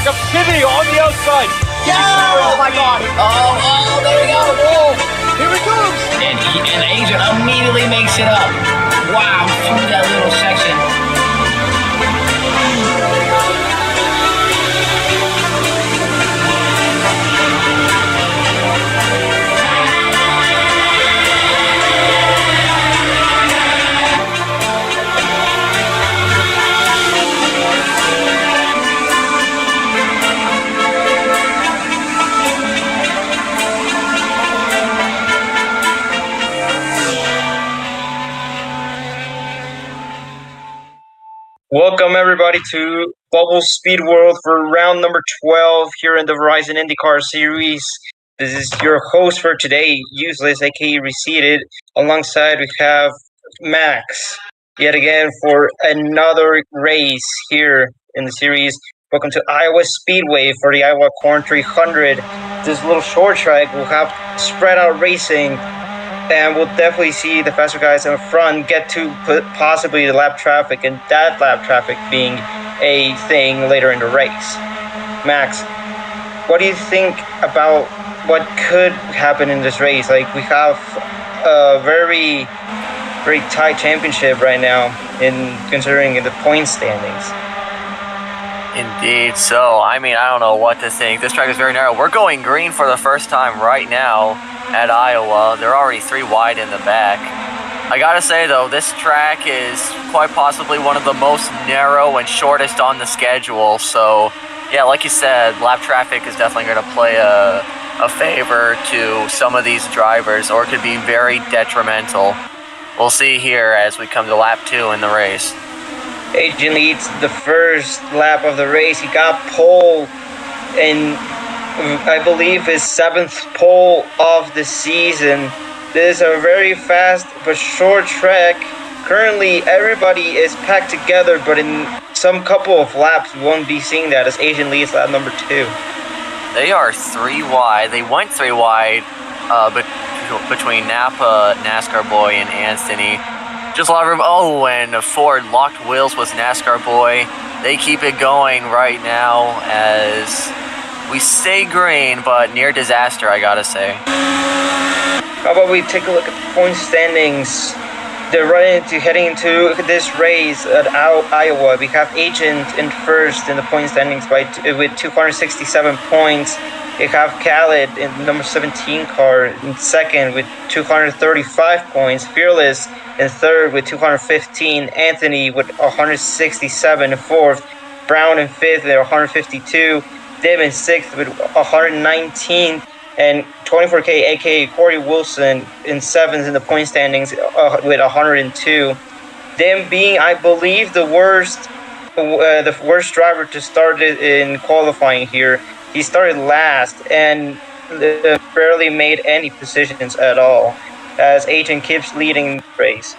comes Timmy on the outside. Yeah! Oh my God! Oh, there we go! Oh, here it comes! And Asia immediately makes it up. Wow, through that little section. Welcome everybody to Global Speedworld for round number 12 here in the Verizon INDYCAR series. This is your host for today, Useless, aka Receded. Alongside we have Max, yet again for another race here in the series. Welcome to Iowa Speedway for the Iowa Corn 300. This little short track will have spread out racing, and we'll definitely see the faster guys in the front get to possibly the lap traffic, and that lap traffic being a thing later in the race. Max, what do you think about what could happen in this race? Like, we have a very, very tight championship right now in considering the point standings. Indeed. So, I mean, I don't know what to think. This track is very narrow. We're going green for the first time right now at Iowa. They're already 3 wide in the back. I gotta say, though, this track is quite possibly one of the most narrow and shortest on the schedule. So, yeah, like you said, lap traffic is definitely going to play a favor to some of these drivers, or it could be very detrimental. We'll see here as we come to lap 2 in the race. Agent leads the first lap of the race. He got pole in, I believe, his 7th pole of the season. This is a very fast but short track. Currently, everybody is packed together, but in some couple of laps, we won't be seeing that as Agent leads lap number 2. They are 3 wide. They went 3 wide between Napa, NASCAR Boy, and Anthony. Just a lot of room. Oh, and Ford locked wheels with NASCAR Boy. They keep it going right now as we stay green, but near disaster, I gotta say. How about we take a look at the point standings? They're heading into this race at Iowa. We have Agent in first in the point standings with 267 points. We have Khaled in the number 17 car in second with 235 points. Fearless in third with 215. Anthony with 167 in fourth. Brown in fifth with 152. Dim in sixth with 119. And 24K, aka Corey Wilson, in seventh in the point standings with 102. Them being, I believe, the worst driver to start in qualifying here. He started last and barely made any positions at all, as Agent keeps leading the race.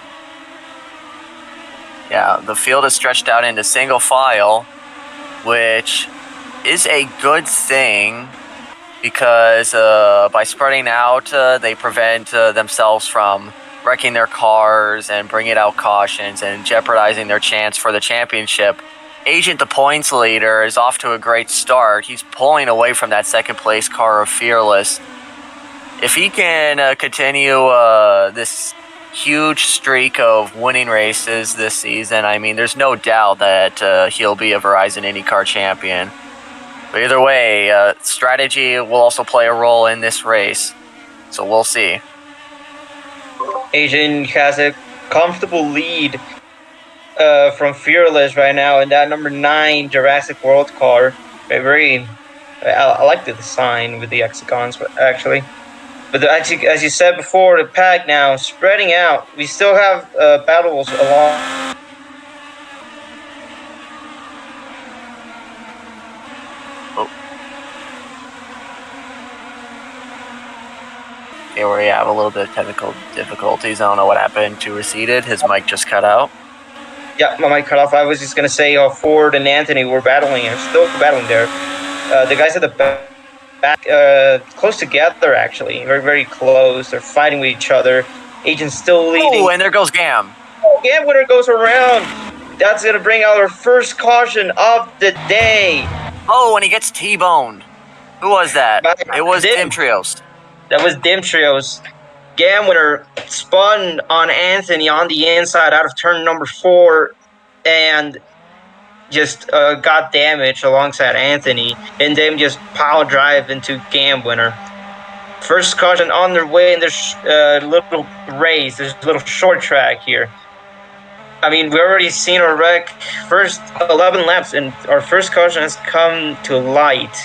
Yeah, the field is stretched out into single file, which is a good thing, because by spreading out, they prevent themselves from wrecking their cars and bringing out cautions and jeopardizing their chance for the championship. Agent, the points leader, is off to a great start. He's pulling away from that second place car of Fearless. If he can continue this huge streak of winning races this season, I mean, there's no doubt that he'll be a Verizon IndyCar champion. But either way, strategy will also play a role in this race. So we'll see. Agent has a comfortable lead from Fearless right now in that number 9 Jurassic World car. I like the design with the hexagons, actually. But as you said before, the pack now spreading out. We still have battles along. Okay, we have a little bit of technical difficulties. I don't know what happened to Receded. His mic just cut out. Yeah, my mic cut off. I was just going to say how Ford and Anthony were battling, and still battling there. The guys at the back, close together, actually. Very, very close. They're fighting with each other. Agent's still leading. Oh, and there goes Gam. Oh, Gam winner goes around. That's going to bring out our first caution of the day. Oh, and he gets T-boned. Who was that? It was Dim. Trios. That was Trios. Gambler spun on Anthony on the inside out of turn number 4 and just got damaged alongside Anthony, and then just power drive into Gambler. First caution on their way in this little race. There's a little short track here. I mean, we already seen our wreck first 11 laps, and our first caution has come to light.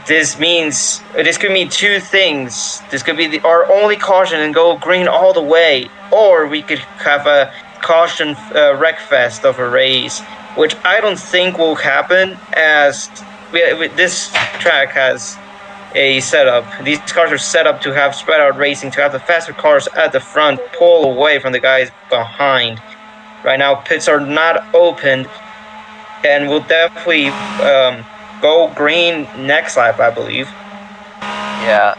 This means this could mean two things. This could be our only caution and go green all the way, or we could have a caution wreck fest of a race, which I don't think will happen, as this track has a setup. These cars are set up to have spread out racing, to have the faster cars at the front pull away from the guys behind. Right now, pits are not opened, and we'll definitely go green next lap, I believe. Yeah.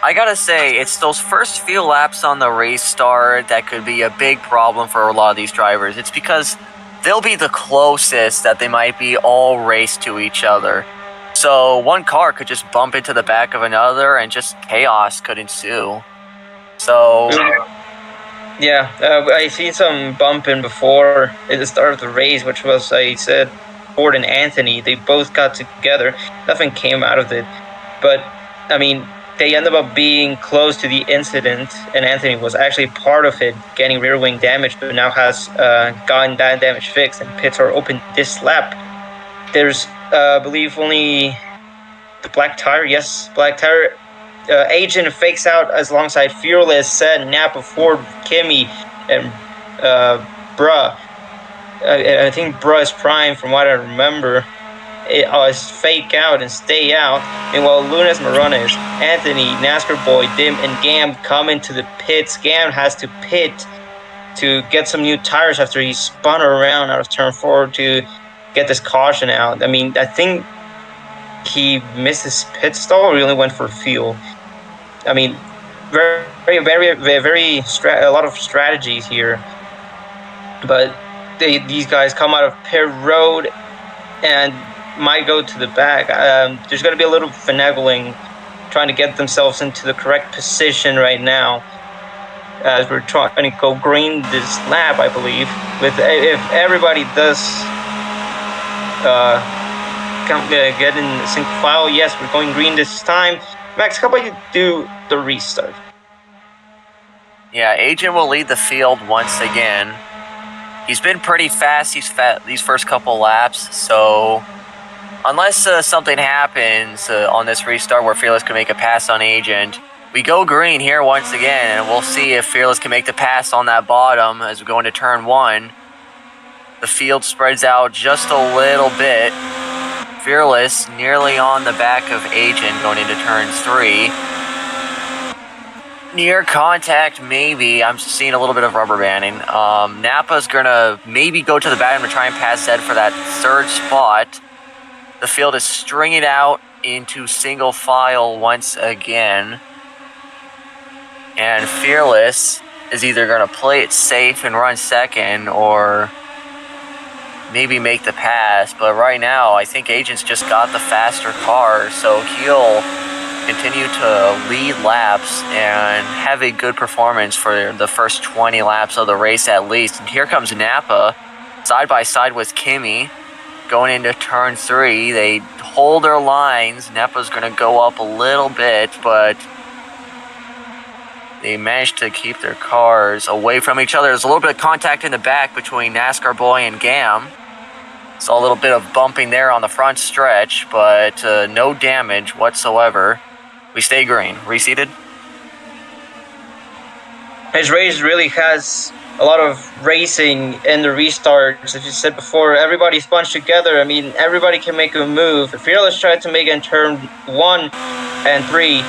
I gotta say, it's those first few laps on the restart that could be a big problem for a lot of these drivers. It's because they'll be the closest that they might be all race to each other. So one car could just bump into the back of another and just chaos could ensue. So... Yeah, I seen some bumping before at the start of the race, which was, I said, Ford and Anthony. They both got together. Nothing came out of it. But, I mean, they ended up being close to the incident, and Anthony was actually part of it, getting rear wing damage, but now has gotten that damage fixed, and pits are open this lap. There's, I believe, only the black tire. Yes, black tire. Agent fakes out as alongside Fearless, Said, Napa, Ford, Kimmy, and Bruh. I think Bruh is prime from what I remember. Is fake out and stay out. Meanwhile, Lunas, Morones, Anthony, NASCAR Boy, Dim, and Gam come into the pits. Gam has to pit to get some new tires after he spun around out of turn 4 to get this caution out. I mean, I think he missed his pit stall or he only went for fuel. I mean, very a lot of strategies here. But these guys come out of pit road and might go to the back. There's going to be a little finagling, trying to get themselves into the correct position right now, as we're trying to go green this lap, I believe. If everybody does get in sync file, yes, we're going green this time. Max, how about you do the restart? Yeah, Agent will lead the field once again. He's been pretty fast these first couple laps, so unless something happens on this restart where Fearless can make a pass on Agent, we go green here once again, and we'll see if Fearless can make the pass on that bottom as we go into turn 1. The field spreads out just a little bit. Fearless nearly on the back of Agent going into turn 3. Near contact, maybe. I'm seeing a little bit of rubber banding. Napa's going to maybe go to the bottom to try and pass Zed for that third spot. The field is stringing out into single file once again. And Fearless is either going to play it safe and run second or maybe make the pass. But right now, I think Agent's just got the faster car, so he'll continue to lead laps and have a good performance for the first 20 laps of the race at least. And here comes Napa, side by side with Kimmy, going into turn 3. They hold their lines. Napa's going to go up a little bit, but they managed to keep their cars away from each other. There's a little bit of contact in the back between NASCAR Boy and Gam. Saw a little bit of bumping there on the front stretch, but no damage whatsoever. We stay green. Reseated. His race really has a lot of racing in the restarts. As you said before, everybody's bunched together. I mean, everybody can make a move. Fearless tried to make it in turn 1 and 3,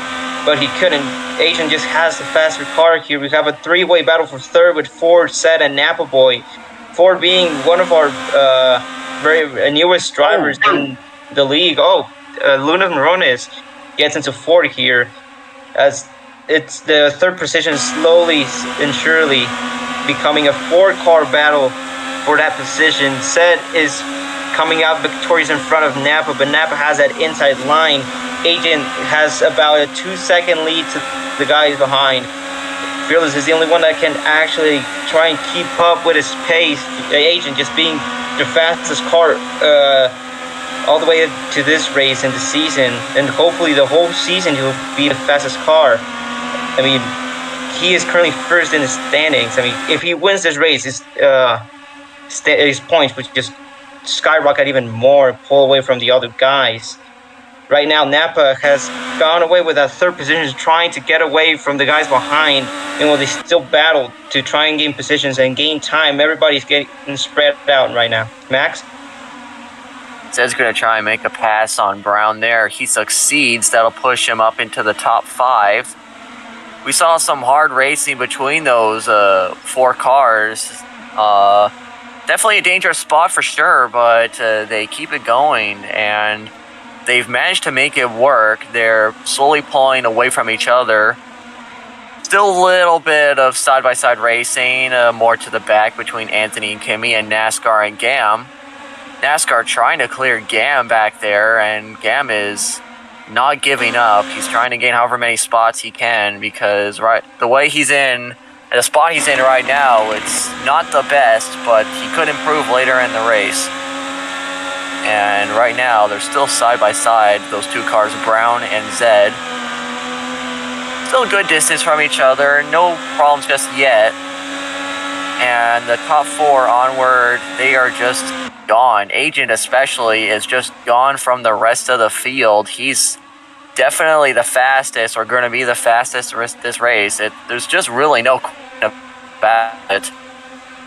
but he couldn't. Agent just has the faster car here. We have a 3-way battle for third with Ford, Sed, and Napa Boy. Ford being one of our very newest drivers in the league. Luna Morones gets into fourth here, as it's the third position slowly and surely becoming a 4-car battle for that position. Sed is coming out victorious in front of Napa, but Napa has that inside line. Agent has about a 2-second lead to the guys behind. Fearless is the only one that can actually try and keep up with his pace. Agent just being the fastest car all the way to this race in the season, and hopefully the whole season he'll be the fastest car. I mean, he is currently first in the standings. I mean, if he wins this race, his points would just skyrocket even more, pull away from the other guys. Right now, Napa has gone away with that third position, trying to get away from the guys behind. You know, they still battle to try and gain positions and gain time. Everybody's getting spread out right now. Max? Zed's going to try and make a pass on Brown there. He succeeds. That'll push him up into the top 5. We saw some hard racing between those 4 cars. Definitely a dangerous spot for sure, but they keep it going, and they've managed to make it work. They're slowly pulling away from each other. Still a little bit of side-by-side racing, more to the back between Anthony and Kimmy, and NASCAR and Gam. NASCAR trying to clear Gam back there, and Gam is not giving up. He's trying to gain however many spots he can, because the way he's in, the spot he's in right now, it's not the best, but he could improve later in the race. And right now, they're still side by side, those 2 cars, Brown and Zed. Still a good distance from each other, no problems just yet. And the top 4 onward, they are just gone. Agent especially is just gone from the rest of the field. He's definitely the fastest, or going to be the fastest this race. There's just really no question about it.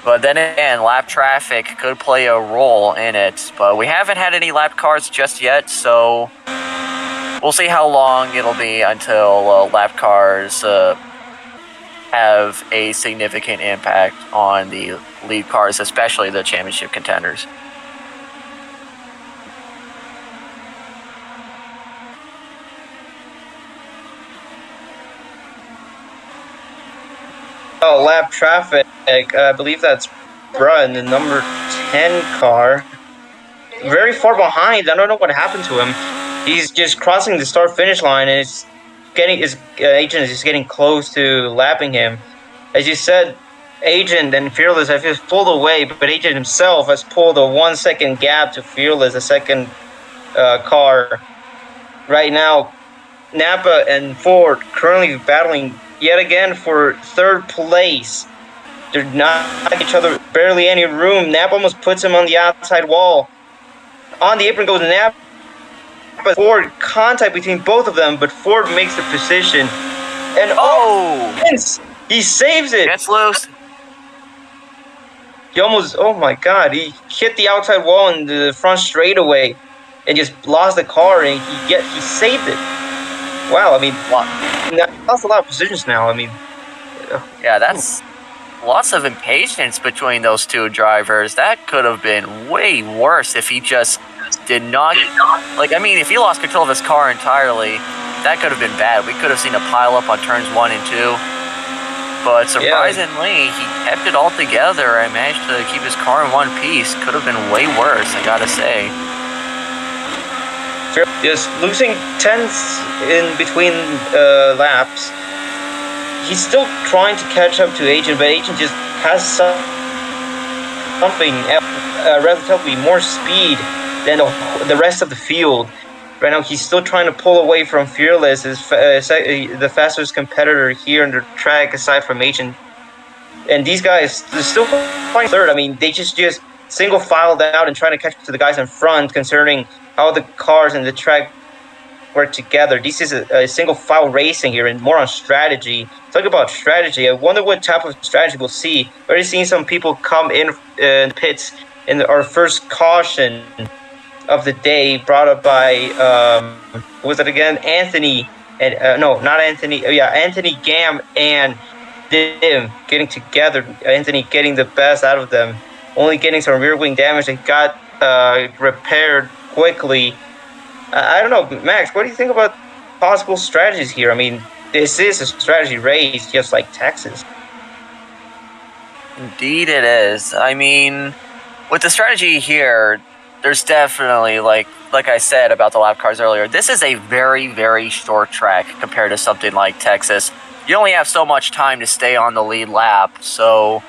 But then again, lap traffic could play a role in it. But we haven't had any lap cars just yet, so we'll see how long it'll be until lap cars have a significant impact on the lead cars, especially the championship contenders. Oh, lap traffic. I believe that's Brun, the number 10 car. Very far behind. I don't know what happened to him. He's just crossing the start-finish line, and his agent is just getting close to lapping him. As you said, Agent and Fearless have just pulled away, but Agent himself has pulled a 1-second gap to Fearless, the second car. Right now, Napa and Ford currently battling yet again for 3rd place. They're not each other, barely any room. Napa almost puts him on the outside wall. On the apron goes Napa. Ford, contact between both of them, but Ford makes the position. And he saves it. Gets loose. He almost, oh my god, he hit the outside wall in the front straightaway and just lost the car, and he saved it. Wow, I mean, lost a lot of positions now. I mean, yeah, that's lots of impatience between those 2 drivers. That could have been way worse if he just did not, if he lost control of his car entirely, that could have been bad. We could have seen a pile up on turns 1 and 2. But surprisingly, he kept it all together and managed to keep his car in one piece. Could have been way worse, I gotta say. Just losing tenths in between laps. He's still trying to catch up to Agent, but Agent just has something relatively more speed than the rest of the field. Right now, he's still trying to pull away from Fearless, the fastest competitor here on the track, aside from Agent. And these guys, they're still fighting 3rd. I mean, they just single filed out and trying to catch up to the guys in front, concerning how the cars and the track work together. This is a single file racing here, and more on strategy. Talk about strategy. I wonder what type of strategy we'll see. We're already seeing some people come in pits in our first caution of the day, brought up by what was it again? Anthony and no, not Anthony. Oh yeah, Anthony, Gam, and Dim getting together. Anthony getting the best out of them, only getting some rear wing damage that got repaired quickly. I don't know, Max, what do you think about possible strategies here? I mean, this is a strategy race, just like Texas. Indeed it is. I mean, with the strategy here, there's definitely, like I said about the lap cars earlier, this is a very, very short track compared to something like Texas. You only have so much time to stay on the lead lap, so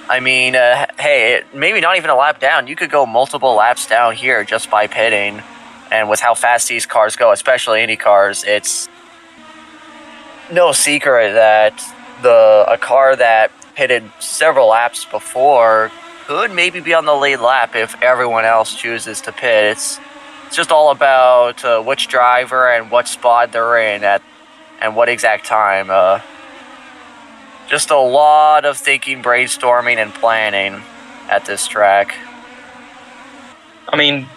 I mean, hey, maybe not even a lap down. You could go multiple laps down here just by pitting, and with how fast these cars go, especially Indy cars, it's no secret that a car that pitted several laps before could maybe be on the lead lap if everyone else chooses to pit. It's just all about which driver and what spot they're in at and what exact time. Just a lot of thinking, brainstorming, and planning at this track. I mean,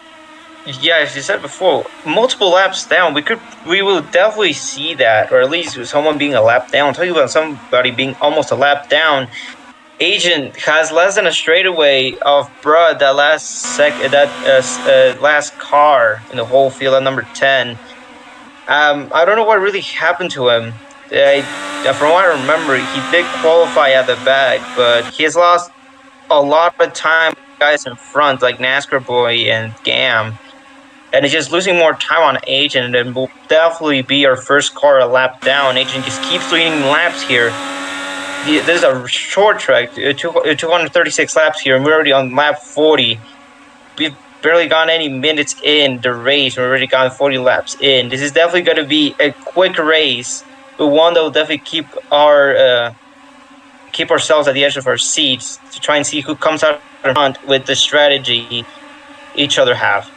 yeah, as you said before, multiple laps down, we will definitely see that, or at least someone being a lap down. Talking about somebody being almost a lap down. Agent has less than a straightaway of Bruh, that last car in the whole field at number 10. I don't know what really happened to him. From what I remember, he did qualify at the back, but he has lost a lot of time with guys in front, like NASCAR Boy and Gam. And he's just losing more time on Agent, and will definitely be our first car a lap down. Agent just keeps leading laps here. This is a short track, 236 laps here, and we're already on lap 40. We've barely gone any minutes in the race. We've already gone 40 laps in. This is definitely going to be a quick race, but one that will definitely keep ourselves at the edge of our seats to try and see who comes out in front with the strategy each other have.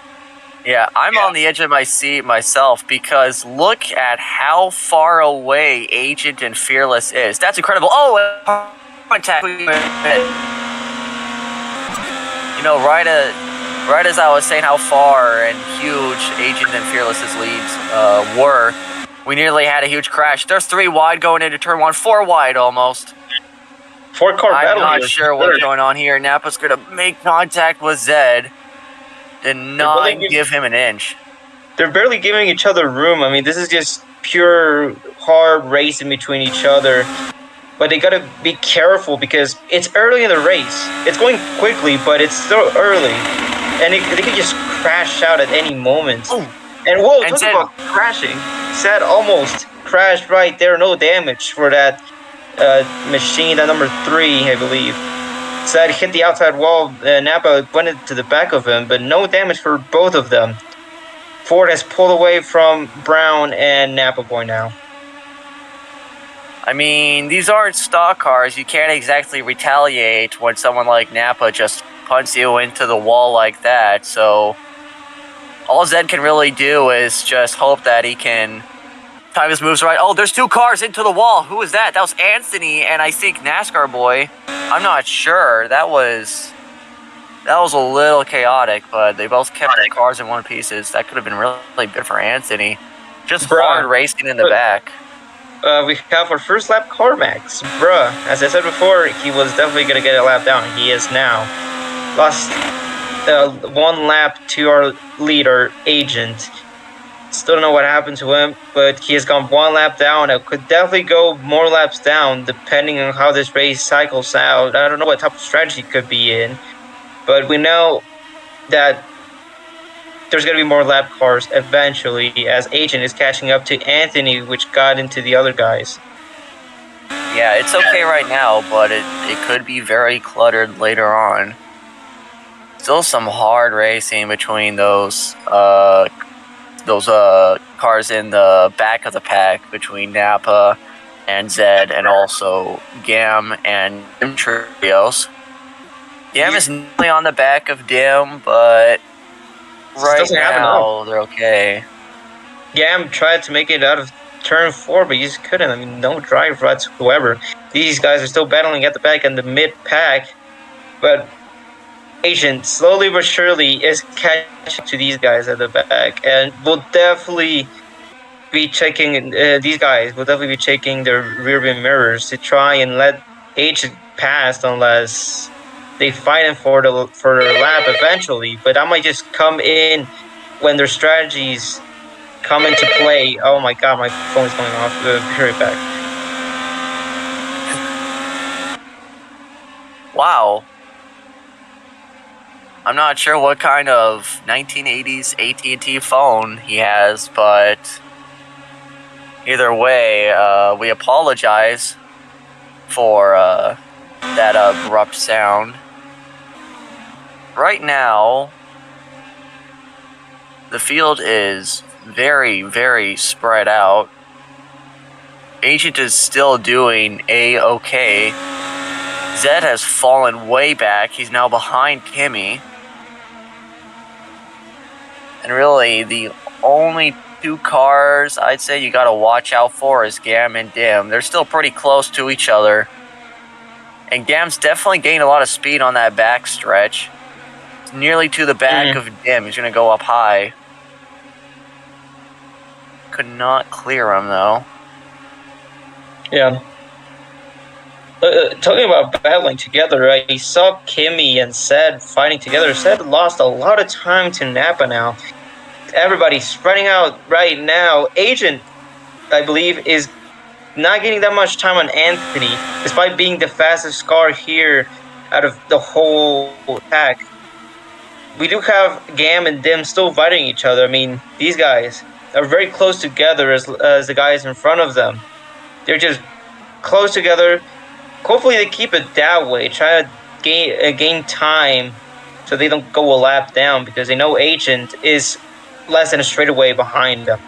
Yeah, I'm on the edge of my seat myself because look at how far away Agent and Fearless is. That's incredible. Oh, contact. You know, right as I was saying how far and huge Agent and Fearless's leads were, we nearly had a huge crash. There's 3 wide going into turn 1, 4 wide almost. 4-car battle. I'm not sure what's going on here. Napa's going to make contact with Zed. Did not give him an inch. They're barely giving each other room. I mean, this is just pure hard racing between each other. But they gotta be careful because it's early in the race. It's going quickly, but it's still early. And they could just crash out at any moment. Ooh. And talk about crashing. Zed almost crashed right there. No damage for that machine, that number 3, I believe. Zed hit the outside wall, Napa went into the back of him, but no damage for both of them. Ford has pulled away from Brown and Napa Boy now. I mean, these aren't stock cars. You can't exactly retaliate when someone like Napa just punts you into the wall like that. So all Zed can really do is just hope that he can time his moves right. Oh, there's 2 cars into the wall. Who was that? That was Anthony and I think NASCAR Boy. I'm not sure. That was a little chaotic, but they both kept their cars in one pieces. That could have been really good for Anthony. Just hard racing in the back. We have our first lap car, Max. Bruh, as I said before, he was definitely going to get a lap down. He is now. Lost 1 lap to our leader, Agent. Still don't know what happened to him, but he has gone 1 lap down. It could definitely go more laps down depending on how this race cycles out. I don't know what type of strategy it could be in, but we know that there's going to be more lap cars eventually as Agent is catching up to Anthony, which got into the other guys. Yeah, it's okay right now, but it could be very cluttered later on. Still some hard racing between those cars in the back of the pack between Napa and Zed and also Gam and Dim Trios. Gam is nearly on the back of Dim, but right now they're okay. Gam tried to make it out of turn 4, but he just couldn't. I mean, no drive whatsoever. These guys are still battling at the back and the mid-pack, but Agent, slowly but surely, is catching to these guys at the back, and will definitely be checking. These guys will definitely be checking their rearview mirrors to try and let Agent pass, unless they fight him for their lap eventually. But that might just come in when their strategies come into play. Oh my God, my phone is going off. Be right back. Wow. I'm not sure what kind of 1980s AT&T phone he has, but either way, we apologize for that abrupt sound. Right now, the field is very, very spread out. Agent is still doing A-okay. Zed has fallen way back. He's now behind Kimmy. And really, the only two cars I'd say you gotta watch out for is Gam and Dim. They're still pretty close to each other. And Gam's definitely gained a lot of speed on that back stretch. It's nearly to the back of Dim. He's gonna go up high. Could not clear him, though. Yeah. Talking about battling together, I saw Kimmy and Zed fighting together. Zed lost a lot of time to Napa now. Everybody's spreading out right now. Agent, I believe, is not getting that much time on Anthony, despite being the fastest car here out of the whole pack. We do have Gam and Dim still fighting each other. I mean, these guys are very close together as the guys in front of them. They're just close together. Hopefully they keep it that way. Try to gain time so they don't go a lap down, because they know Agent is less than a straightaway behind them.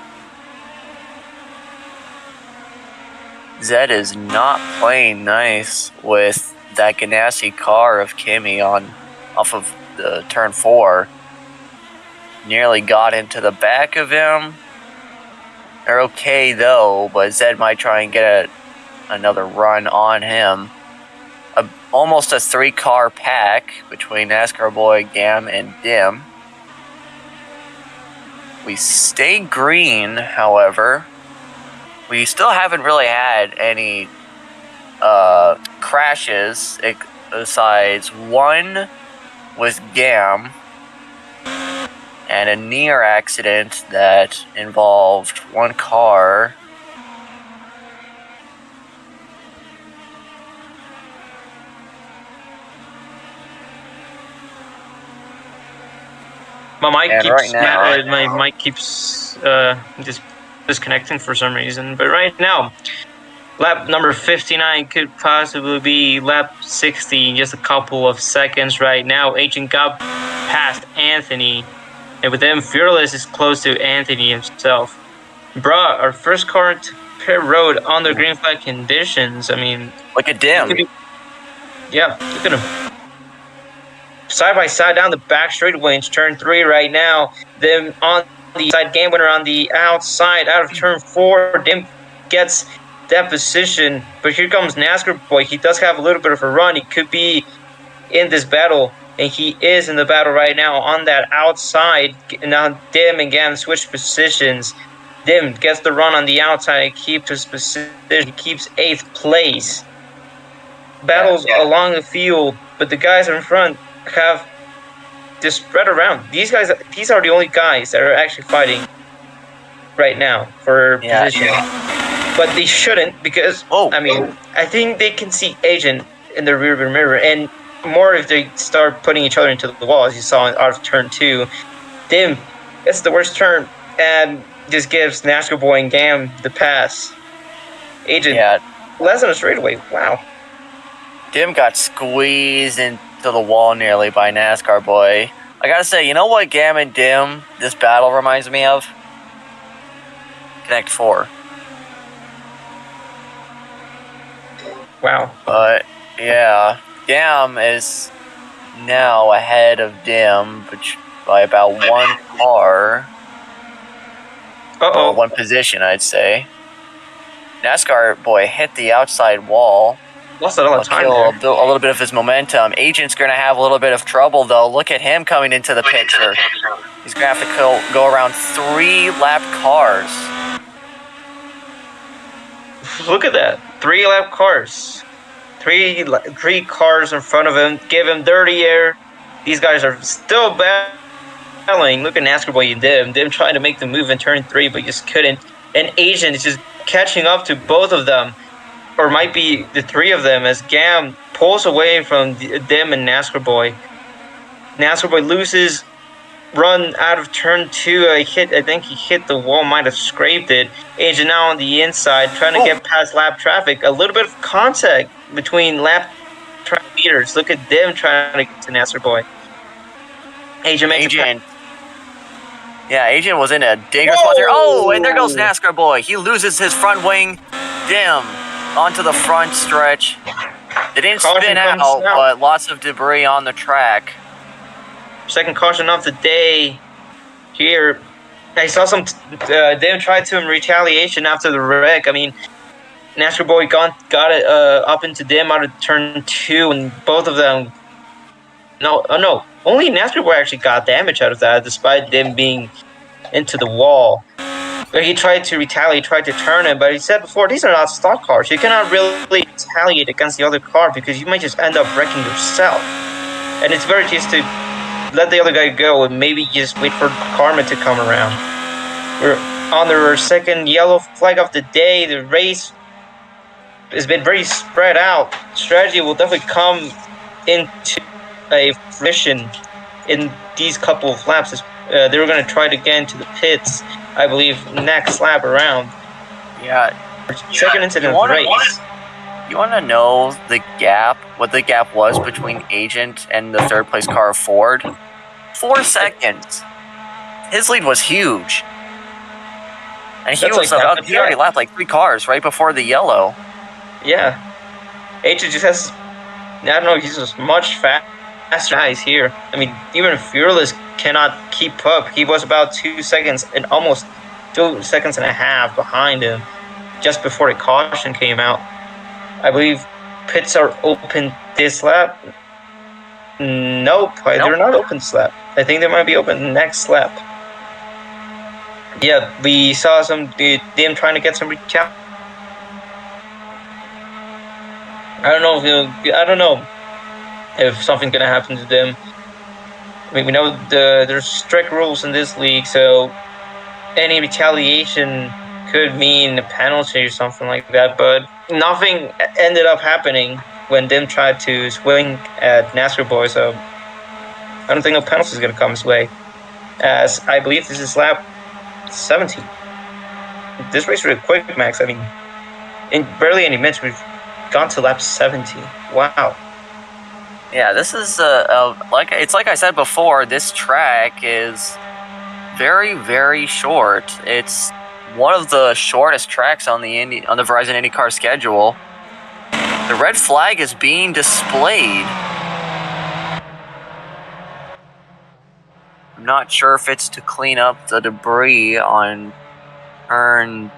Zed is not playing nice with that Ganassi car of Kimmy off of the turn 4. Nearly got into the back of him. They're okay though, but Zed might try and get another run on him. Almost a 3-car pack between NASCAR Boy, Gam, and Dim. We stay green, however. We still haven't really had any crashes, besides one with Gam and a near accident that involved one car. My mic keeps just disconnecting for some reason. But right now, lap number 59 could possibly be lap 60 in just a couple of seconds right now. Agent got past Anthony, and with him, Fearless is close to Anthony himself. Bruh, our first car to pit road under green flag conditions. I mean, look at Dim. Yeah, look at him. Side by side down the back straightaway in turn 3 right now. Then on the side, game winner on the outside out of turn 4. Dim gets that position, but here comes NASCAR Boy. He does have a little bit of a run. He could be in this battle, and he is in the battle right now on that outside. Now Dim and Gam switch positions. Dim gets the run on the outside, keeps his position, he keeps 8th place. Battles along the field, but the guys in front have just spread around. These are the only guys that are actually fighting right now for position. But they shouldn't, because I think they can see Agent in the rearview mirror, and more if they start putting each other into the wall, as you saw out of turn 2. Dim, it's the worst turn, and just gives NASCAR Boy and Gam the pass. Agent, less than a straightaway. Wow. Dim got squeezed into the wall nearly by NASCAR Boy. I gotta say, you know what Gam and Dim this battle reminds me of? Connect 4. Wow. But yeah, Gam is now ahead of Dim by about 1 car. Or 1 position, I'd say. NASCAR Boy hit the outside wall. Lost a lot of time there. A little bit of his momentum. Agent's going to have a little bit of trouble, though. Look at him coming into the picture. He's going to have to go around 3 lap cars. Look at that. 3 lap cars. 3 cars in front of him. Give him dirty air. These guys are still battling. Look at NASCAR Boy and Dim. Dim trying to make the move in turn 3, but just couldn't. And Agent is just catching up to both of them. Or might be the 3 of them, as Gam pulls away from Dim and NASCAR Boy. NASCAR boy loses run out of turn 2. I think he hit the wall, might have scraped it. Agent now on the inside, trying to get past lap traffic. A little bit of contact between lap track leaders. Look at them trying to get to NASCAR boy. Agent. Yeah, Agent was in a dangerous spot there. Oh, and there goes NASCAR boy. He loses his front wing. Dim onto the front stretch. They didn't spin out, but lots of debris on the track. Second caution of the day here. I saw some them try to retaliation after the wreck. I mean, NASCAR boy got it up into them out of turn 2, and both of them. No, only NASCAR boy actually got damage out of that, despite them being into the wall. But he tried to retaliate, tried to turn him, but he said before, these are not stock cars. You cannot really retaliate against the other car because you might just end up wrecking yourself. And it's better just to let the other guy go and maybe just wait for karma to come around. We're on our second yellow flag of the day. The race has been very spread out. Strategy will definitely come into a fruition in these couple of laps. They were going to try to get into the pits, I believe, next lap around. Yeah. Second incident of the race. You want to know the gap, what the gap was between Agent and the third place car of Ford? 4 seconds. His lead was huge. And he already lapped like 3 cars right before the yellow. Yeah. Agent just has, I don't know, he's just much faster guys here. I mean, even Fearless cannot keep up. He was about 2 seconds and almost 2 seconds and a half behind him just before the caution came out. I believe pits are open this lap. Nope, they're not open this lap. I think they might be open next lap. Yeah, we saw them trying to get some recap. I don't know if something's gonna happen to them. I mean, we know there's strict rules in this league, so any retaliation could mean a penalty or something like that. But nothing ended up happening when Dim tried to swing at NASCAR boy, so I don't think no penalty is gonna come his way. As I believe this is lap 17. This race really quick, Max. I mean, in barely any minutes, we've gone to lap 17. Wow. Yeah, this is like I said before. This track is very, very short. It's one of the shortest tracks on the Verizon IndyCar schedule. The red flag is being displayed. I'm not sure if it's to clean up the debris on turn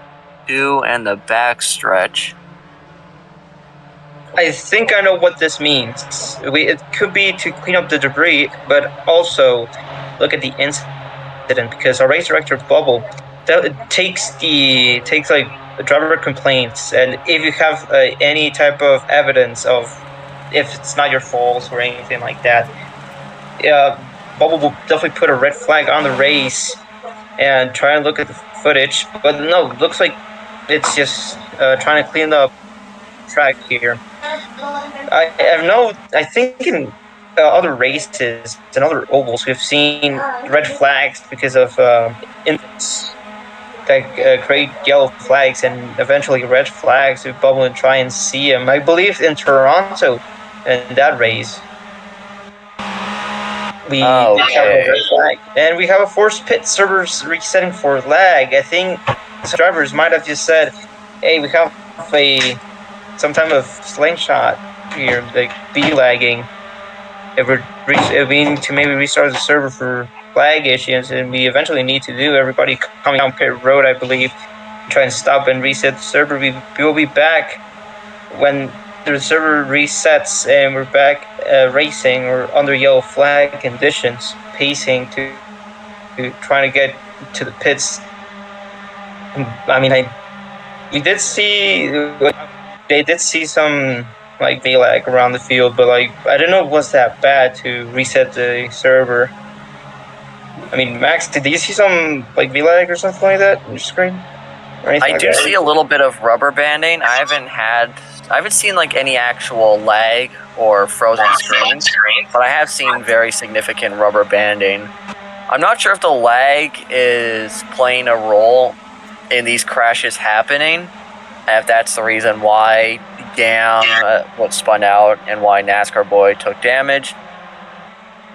2 and the back stretch. I think I know what this means. It could be to clean up the debris, but also look at the incident, because our race director Bubble takes like driver complaints, and if you have any type of evidence of if it's not your fault or anything like that, Bubble will definitely put a red flag on the race and try and look at the footage. But no, it looks like it's just trying to clean up track here. I think in other races and other ovals we've seen red flags because of incidents that create yellow flags and eventually red flags to Bubble and try and see them. I believe in Toronto in that race we have a red flag, and we have a forced pit, servers resetting for lag. I think some drivers might have just said, hey, we have some type of slingshot here, like lagging. If we need to maybe restart the server for flag issues, and we eventually need to do everybody coming down pit road, I believe, try and stop and reset the server. We will be back when the server resets and we're back racing or under yellow flag conditions, pacing to trying to get to the pits. I mean, they did see some like VLAG around the field, but like I don't know what's that bad to reset the server. I mean, Max, did you see some like VLAG or something like that on your screen? I do see a little bit of rubber banding. I haven't had I haven't seen like any actual lag or frozen screens, but I have seen very significant rubber banding. I'm not sure if the lag is playing a role in these crashes happening, if that's the reason why GAM was spun out and why NASCAR Boy took damage.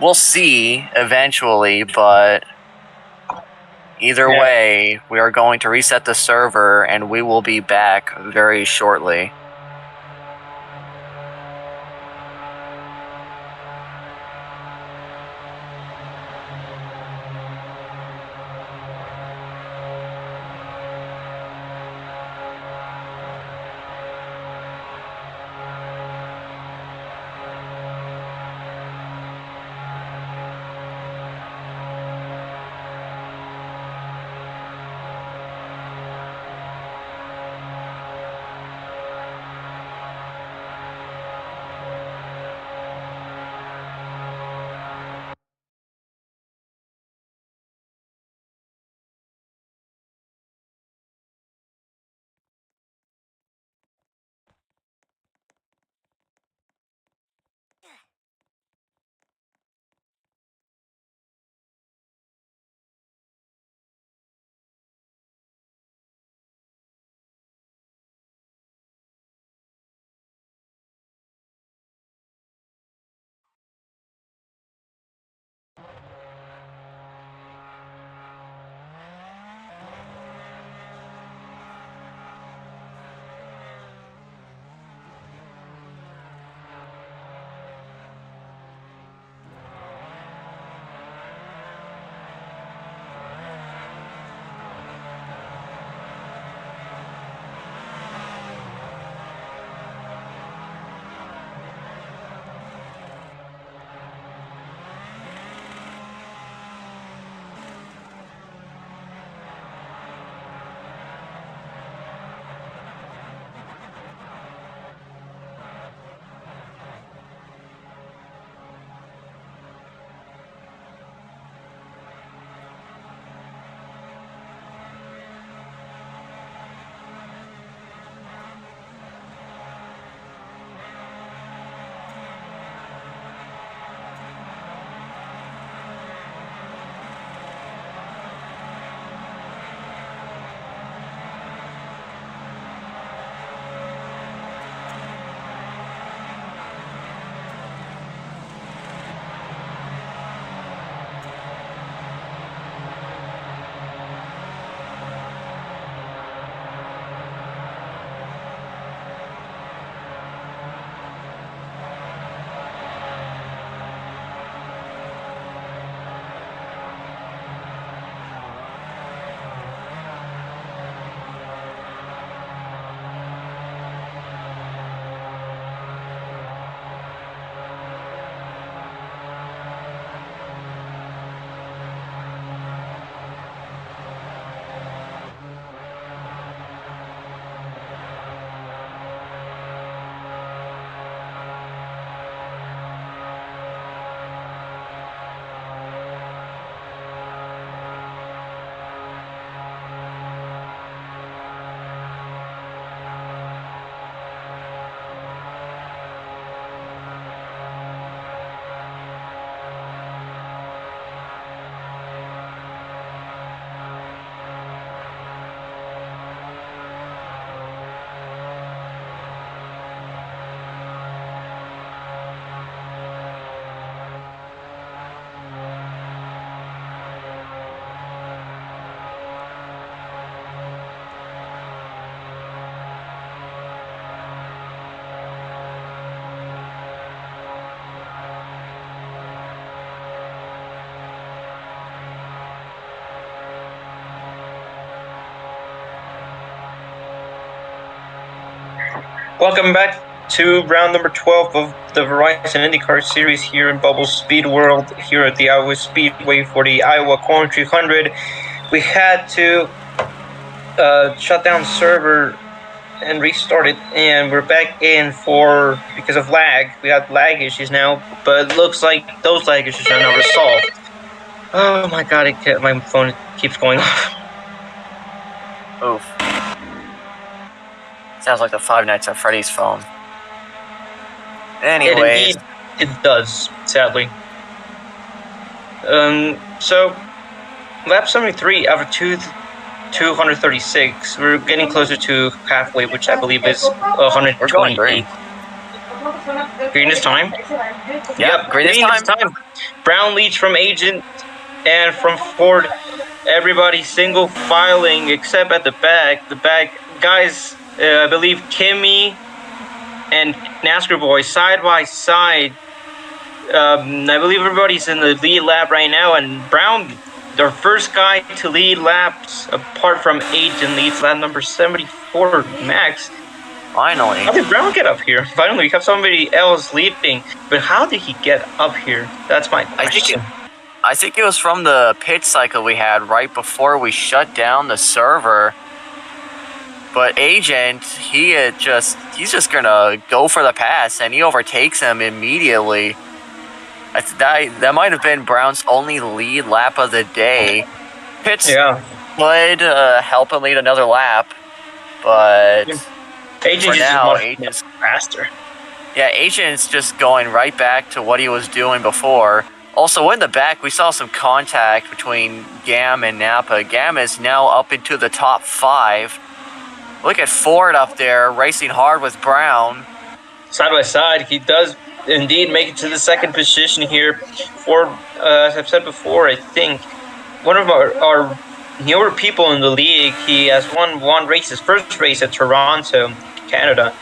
We'll see eventually, but either way, we are going to reset the server and we will be back very shortly. Welcome back to round number 12 of the Verizon INDYCAR series here in Bubble Speedworld, here at the Iowa Speedway for the Iowa Corn 300. We had to shut down the server and restart it, and we're back in because of lag. We have lag issues now, but it looks like those lag issues are now resolved. Oh my god, my phone keeps going off. Oof. Sounds like the Five Nights at Freddy's phone. It Anyways, indeed, it does, sadly. So, lap 73 out of 236. We're getting closer to halfway, which I believe is we're going green. 128. Green this time? Yep, green this time. Brown leads from Agent and from Ford. Everybody single filing except at the back. The back guys, I believe Kimmy and NASCAR Boy side by side. I believe everybody's in the lead lap right now, and Brown, their first guy to lead laps, apart from Agent, leads lap number 74, Max. Finally. How did Brown get up here? Finally, we have somebody else leading, but how did he get up here? That's my question. I think it was from the pit cycle we had right before we shut down the server. But Agent, he's just gonna go for the pass, and he overtakes him immediately. That might have been Brown's only lead lap of the day. Pitts would help him lead another lap, but Agent's faster. Yeah, Agent's just going right back to what he was doing before. Also, in the back, we saw some contact between Gam and Napa. Gam is now up into the top 5. Look at Ford up there, racing hard with Brown. Side by side, he does indeed make it to the second position here. Ford, as I've said before, I think one of our newer people in the league. He has won one race, his first race at Toronto, Canada.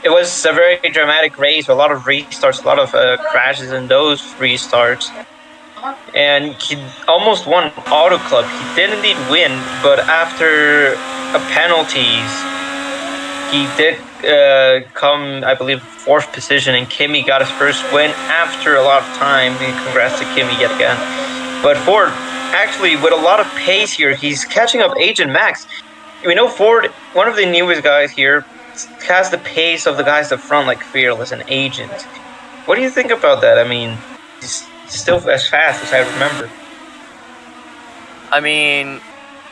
It was a very dramatic race, a lot of restarts, a lot of crashes in those restarts. And he almost won Auto Club. He did indeed win, but after penalties, he did come, I believe, 4th position, and Kimmy got his first win after a lot of time. And congrats to Kimmy yet again. But Ford, actually, with a lot of pace here, he's catching up Agent Max. We know Ford, one of the newest guys here, has the pace of the guys up front, like Fearless and Agent. What do you think about that? I mean, he's still as fast as I remember. I mean,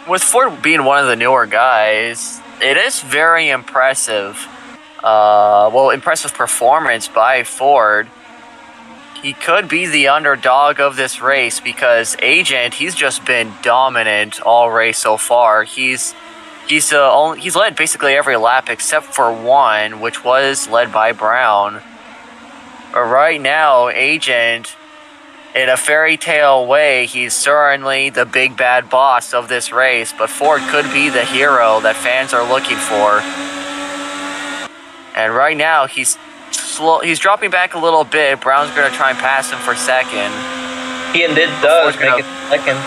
with Ford being one of the newer guys, it is very impressive. Impressive performance by Ford. He could be the underdog of this race because Agent, he's just been dominant all race so far. He's led basically every lap except for one, which was led by Brown. But right now, Agent, in a fairy tale way, he's certainly the big bad boss of this race, but Ford could be the hero that fans are looking for. And right now, he's dropping back a little bit. Brown's going to try and pass him for second. He indeed does make it second.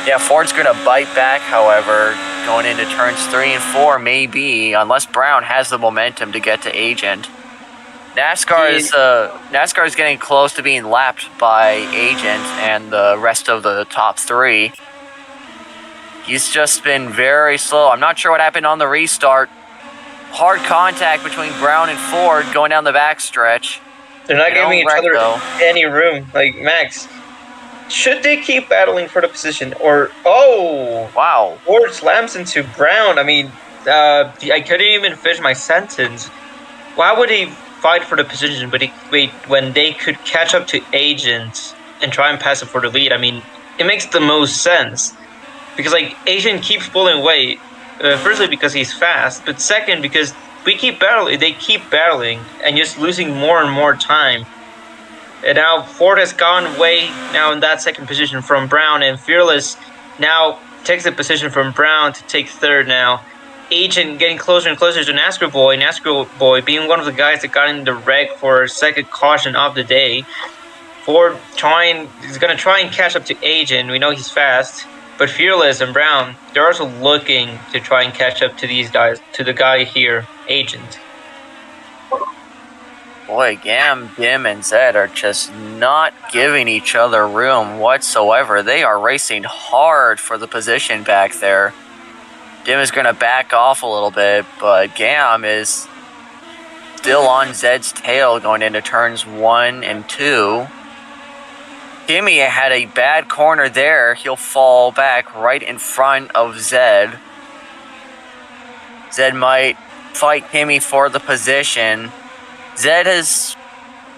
Yeah, Ford's going to bite back, however, going into turns 3 and 4, maybe, unless Brown has the momentum to get to Agent. NASCAR is getting close to being lapped by Agent and the rest of the top 3. He's just been very slow. I'm not sure what happened on the restart. Hard contact between Brown and Ford going down the backstretch. They're not giving each other any room. Like, Max, should they keep battling for the position? Or, wow. Ford slams into Brown. I mean, I couldn't even finish my sentence. Why would he fight for the position, but wait, when they could catch up to Agent and try and pass it for the lead? I mean, it makes the most sense. Because, like, Agent keeps pulling away. Firstly, because he's fast, but second, because they keep battling and just losing more and more time. And now Ford has gone away now in that second position from Brown, and Fearless now takes the position from Brown to take third now. Agent getting closer and closer to NASCAR Boy. NASCAR Boy being one of the guys that got in the wreck for second caution of the day. Ford is going to try and catch up to Agent. We know he's fast. But Fearless and Brown, they're also looking to try and catch up to these guys, to the guy here, Agent. Boy, Gam, Dim, and Zed are just not giving each other room whatsoever. They are racing hard for the position back there. Dim is going to back off a little bit, but Gam is still on Zed's tail going into turns 1 and 2. Kimmy had a bad corner there. He'll fall back right in front of Zed. Zed might fight Kimi for the position. Zed isn't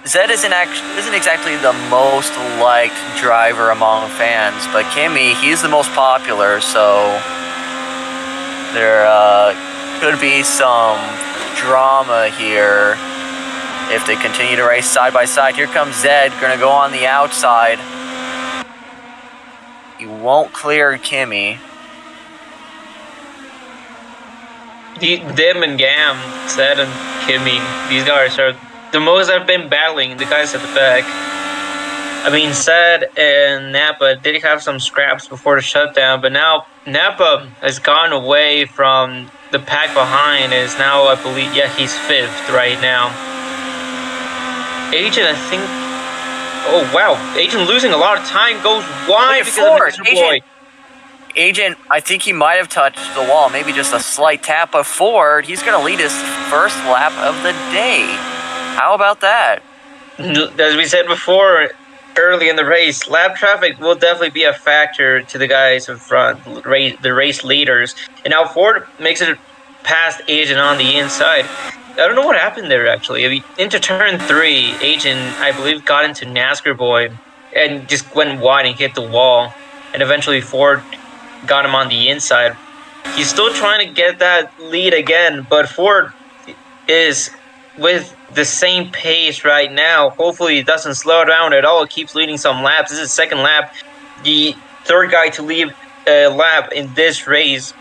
exactly the most liked driver among fans, but Kimi, he's the most popular, so there could be some drama here if they continue to race side by side. Here comes Zed, gonna go on the outside. He won't clear Kimi. Dim and Gam, Zed and Kimi, these guys are the most I've been battling, the guys at the back. I mean, Zed and Napa did have some scraps before the shutdown, but now Napa has gone away from the pack behind, is now, I believe, yeah, he's 5th right now. Agent, I think, oh wow, Agent losing a lot of time, goes wide because of Mr. Boy. Agent, I think he might have touched the wall, maybe just a slight tap of Ford. He's going to lead his first lap of the day. How about that? As we said before, early in the race, lap traffic will definitely be a factor to the guys in front, the race leaders. And now Ford makes it past Agent on the inside. I don't know what happened there, actually. I mean, into turn 3, Agent, I believe, got into NASCAR Boy and just went wide and hit the wall. And eventually Ford got him on the inside. He's still trying to get that lead again, but Ford is with the same pace right now. Hopefully it doesn't slow down at all. It keeps leading some laps. This is second lap. The third guy to lead a lap in this race.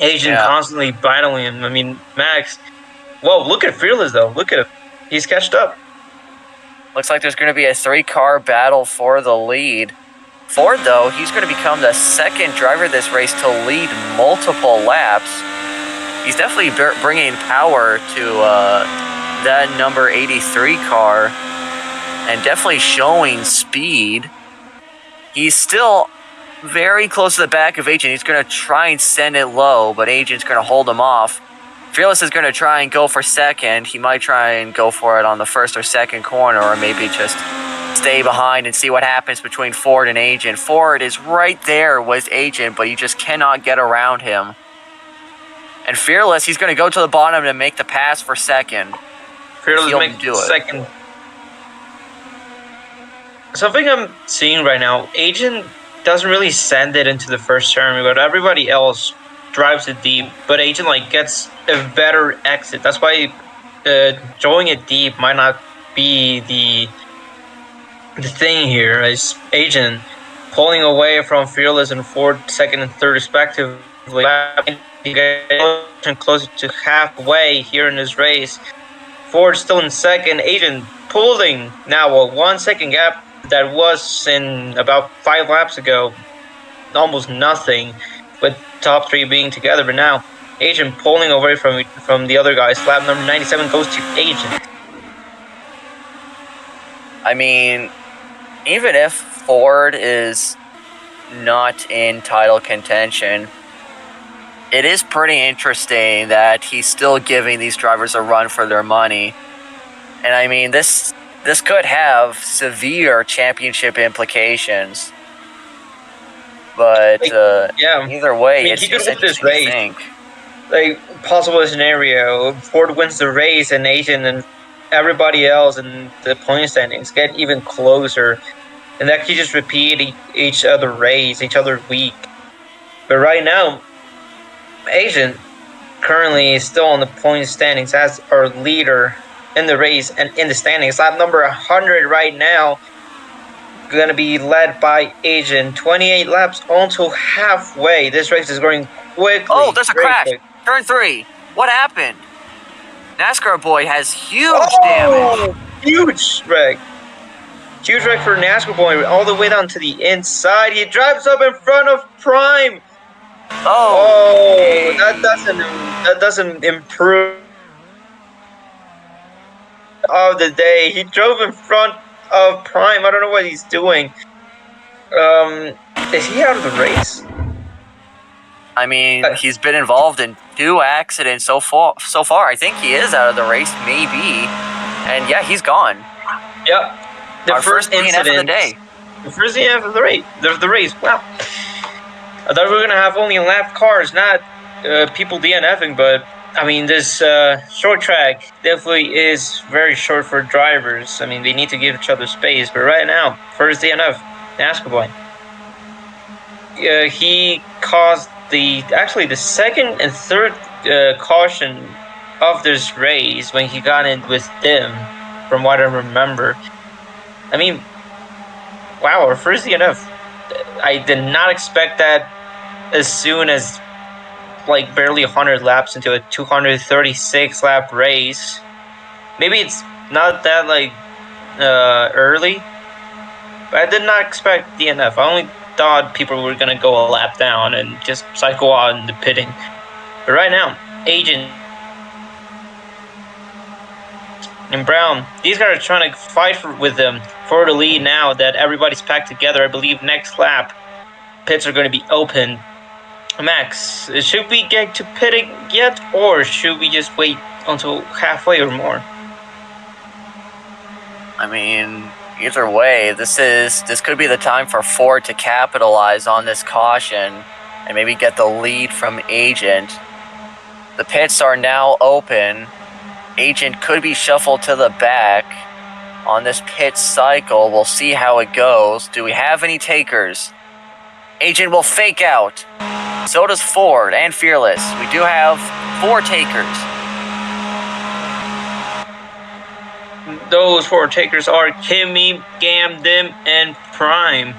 Agent constantly battling him. I mean, Max. Whoa, look at Fearless, though. Look at him. He's catched up. Looks like there's going to be a 3-car battle for the lead. Ford, though, he's going to become the second driver this race to lead multiple laps. He's definitely bringing power to that number 83 car and definitely showing speed. He's still very close to the back of Agent. He's going to try and send it low, but Agent's going to hold him off. Fearless is going to try and go for second. He might try and go for it on the first or second corner, or maybe just stay behind and see what happens between Ford and Agent. Ford is right there with Agent, but you just cannot get around him. And Fearless, he's going to go to the bottom to make the pass for second. Fearless makes second. Something I'm seeing right now, Agent doesn't really send it into the first turn, but everybody else drives it deep. But Agent gets a better exit. That's why throwing it deep might not be the thing here. Is Agent pulling away from Fearless and Ford second and third respectively. You get closer to halfway here in this race. Ford still in second. Agent pulling now a 1 second gap that was in about 5 laps ago. Almost nothing, with top 3 being together. But now Agent pulling away from the other guys. Lap number 97 goes to Agent. I mean, even if Ford is not in title contention, it is pretty interesting that he's still giving these drivers a run for their money. And I mean, this could have severe championship implications. But either way, he could win this race. Possible scenario, Ford wins the race and Agent and everybody else in the point standings get even closer. And that could just repeat each other race, each other week. But right now, Agent currently is still on the point standings as our leader in the race and in the standings. Lap number 100 right now, going to be led by Agent. 28 laps onto halfway. This race is going quickly. Oh, there's a crash. Quick. Turn 3. What happened? NASCAR Boy has huge damage. Huge wreck. Huge wreck for NASCAR Boy all the way down to the inside. He drives up in front of Prime. Oh, that doesn't improve of the day. He drove in front of Prime. I don't know what he's doing. Is he out of the race? I mean, he's been involved in 2 accidents so far. I think he is out of the race, maybe. And yeah, he's gone. Yep. Our first incident of the day. The first DNF of the race. Wow. I thought we were going to have only lap cars, not people DNFing, but I mean, this short track definitely is very short for drivers. I mean, they need to give each other space. But right now, first DNF, NASCAR boy. He caused the second and third caution of this race when he got in with them, from what I remember. I mean, wow, our first DNF. I did not expect that as soon as like barely 100 laps into a 236 lap race. Maybe it's not that like early, but I did not expect DNF. I only thought people were gonna go a lap down and just cycle out in the pitting. But right now, Agent and Brown, these guys are trying to fight with them for the lead now that everybody's packed together. I believe next lap, pits are going to be open. Max, should we get to pitting yet, or should we just wait until halfway or more? I mean, either way, this could be the time for Ford to capitalize on this caution and maybe get the lead from Agent. The pits are now open. Agent could be shuffled to the back on this pit cycle. We'll see how it goes. Do we have any takers? Agent will fake out. So does Ford and Fearless. We do have 4 takers. Those 4 takers are Kimmy, Gam, Dim, and Prime.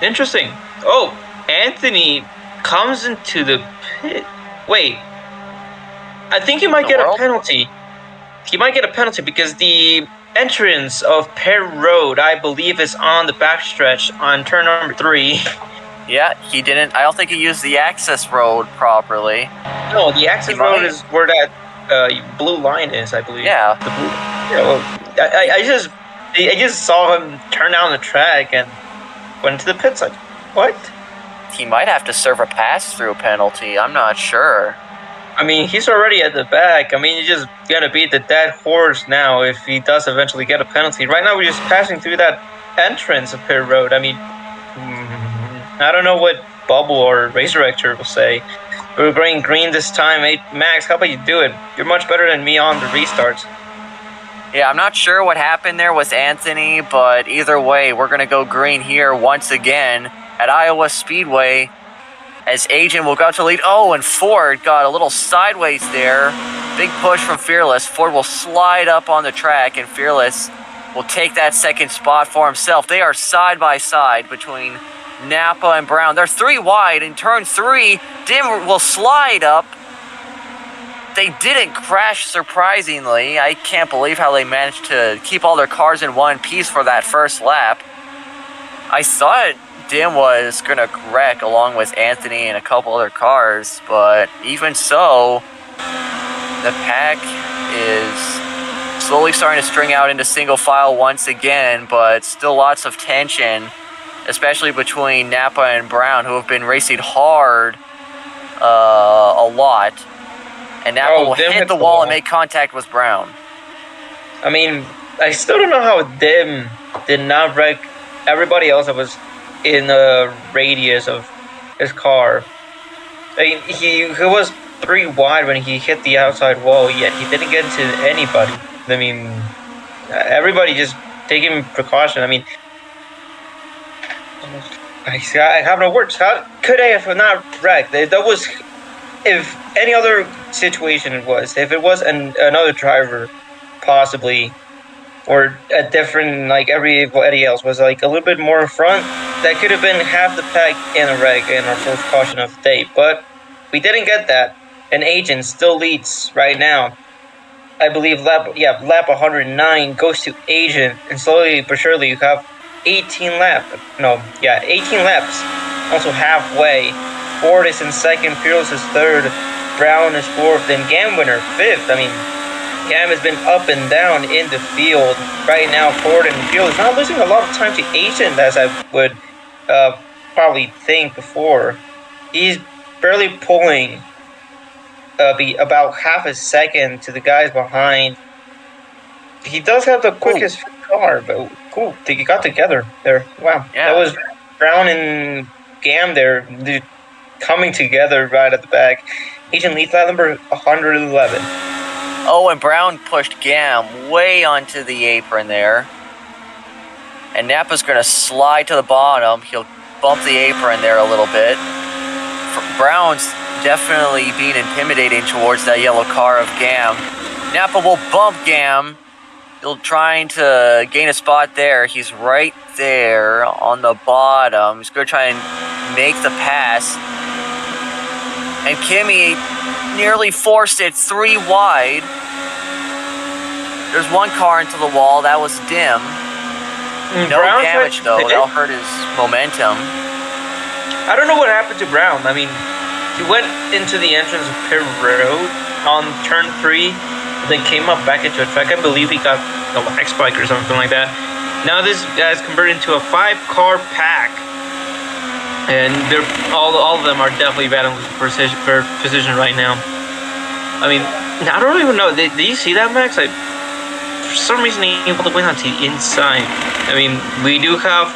Interesting. Oh, Anthony comes into the pit. Wait. I think he might get a penalty. He might get a penalty because the entrance of Pear Road, I believe, is on the backstretch on turn number 3. Yeah, he didn't. I don't think he used the access road properly. No, the access road is where that blue line is, I believe. Yeah. The blue. Yeah. Well, I just saw him turn down the track and went to the pits. Like, what? He might have to serve a pass-through penalty. I'm not sure. I mean, he's already at the back. I mean, you're just gonna beat the dead horse now if he does eventually get a penalty. Right now, we're just passing through that entrance of Pier Road. I mean, I don't know what Bubble or Razoractor will say. We're going green this time. Hey, Max, how about you do it? You're much better than me on the restarts. Yeah, I'm not sure what happened there with Anthony, but either way, we're going to go green here once again at Iowa Speedway as Agent will go to lead. Oh, and Ford got a little sideways there. Big push from Fearless. Ford will slide up on the track, and Fearless will take that second spot for himself. They are side by side between Napa and Brown. They're 3 wide. In turn 3, Dim will slide up. They didn't crash, surprisingly. I can't believe how they managed to keep all their cars in one piece for that first lap. I thought Dim was going to wreck along with Anthony and a couple other cars, but even so, the pack is slowly starting to string out into single file once again, but still lots of tension, especially between Napa and Brown, who have been racing hard a lot. And Napa will hit the wall and make contact with Brown. I mean, I still don't know how Dim did not wreck everybody else that was in the radius of his car. I mean, he was 3 wide when he hit the outside wall, yet he didn't get into anybody. I mean, everybody just taking precaution. I mean, I have no words. How could I have not wrecked? That was, if any other situation it was, if it was another driver, possibly, or a different, like everybody else was like a little bit more in front, that could have been half the pack in a wreck in our first caution of the day. But we didn't get that, and Agent still leads right now. I believe lap 109 goes to Agent, and slowly but surely you have 18 laps. Also halfway. Ford is in second, Fearless is third, Brown is fourth, and Gam winner fifth. I mean, Gam has been up and down in the field. Right now, Ford and Fearless not losing a lot of time to Agent, as I would probably think before. He's barely pulling about half a second to the guys behind. He does have the quickest car, but cool, they got together there. Wow, yeah. That was Brown and Gam there coming together right at the back. Agent leads lap number 111. Oh, and Brown pushed Gam way onto the apron there. And Napa's going to slide to the bottom. He'll bump the apron there a little bit. Brown's definitely being intimidating towards that yellow car of Gam. Napa will bump Gam. He'll trying to gain a spot there. He's right there on the bottom. He's going to try and make the pass. And Kimi nearly forced it 3 wide. There's one car into the wall. That was dim. No Brown damage, though. That'll hurt his momentum. I don't know what happened to Brown. I mean, he went into the entrance of Pit Road on turn 3, then came up back into a track. I believe he got a lag spike or something like that. Now this guy's converted into a 5-car pack, and they're all of them are definitely battling for position right now. I mean, I don't even know. Did you see that, Max? Like, for some reason, he able to win on the inside. I mean, we do have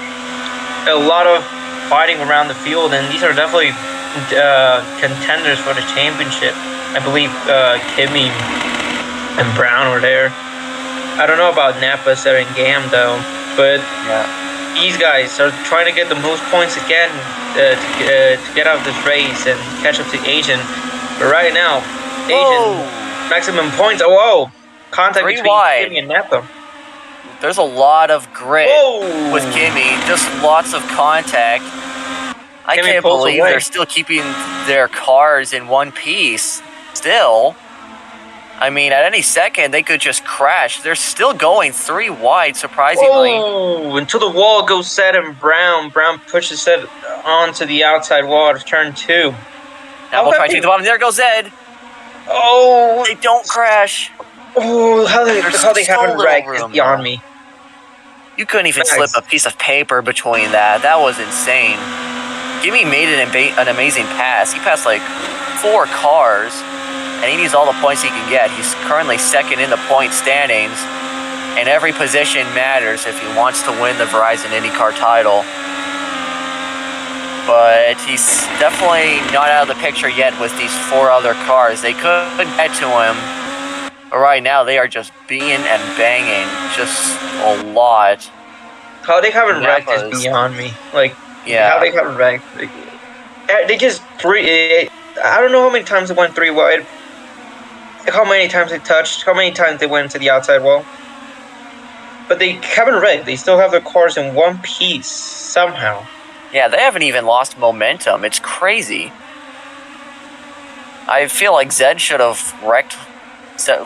a lot of fighting around the field, and these are definitely contenders for the championship. I believe Kimi and Brown were there. I don't know about Napa, Sarah, and Gam though, but these guys are trying to get the most points again to get out of this race and catch up to Asian. But right now, Asian maximum points. Oh, whoa! Contact between Kimi and Napa. There's a lot of grit with Kimi. Just lots of contact. I can't believe they're still keeping their cars in one piece. Still. I mean, at any second, they could just crash. They're still going 3 wide, surprisingly. Oh, until the wall goes Seth and Brown. Brown pushes Seth onto the outside wall of turn 2. Now we'll try to take the bottom. There goes Ed. Oh. They don't crash. Oh, how they haven't wrecked is beyond me. You couldn't even slip a piece of paper between that. That was insane. Gimme made an amazing pass. He passed like 4 cars, and he needs all the points he can get. He's currently second in the point standings, and every position matters if he wants to win the Verizon INDYCAR title. But he's definitely not out of the picture yet with these 4 other cars. They could get to him, but right now they are just being and banging just a lot. How they haven't wrecked is beyond me. Like, how they haven't wrecked. Like, they just I don't know how many times they went 3 wide. How many times they touched. How many times they went to the outside wall. But they haven't wrecked. They still have their cars in one piece somehow. Yeah, they haven't even lost momentum. It's crazy. I feel like Zed should have wrecked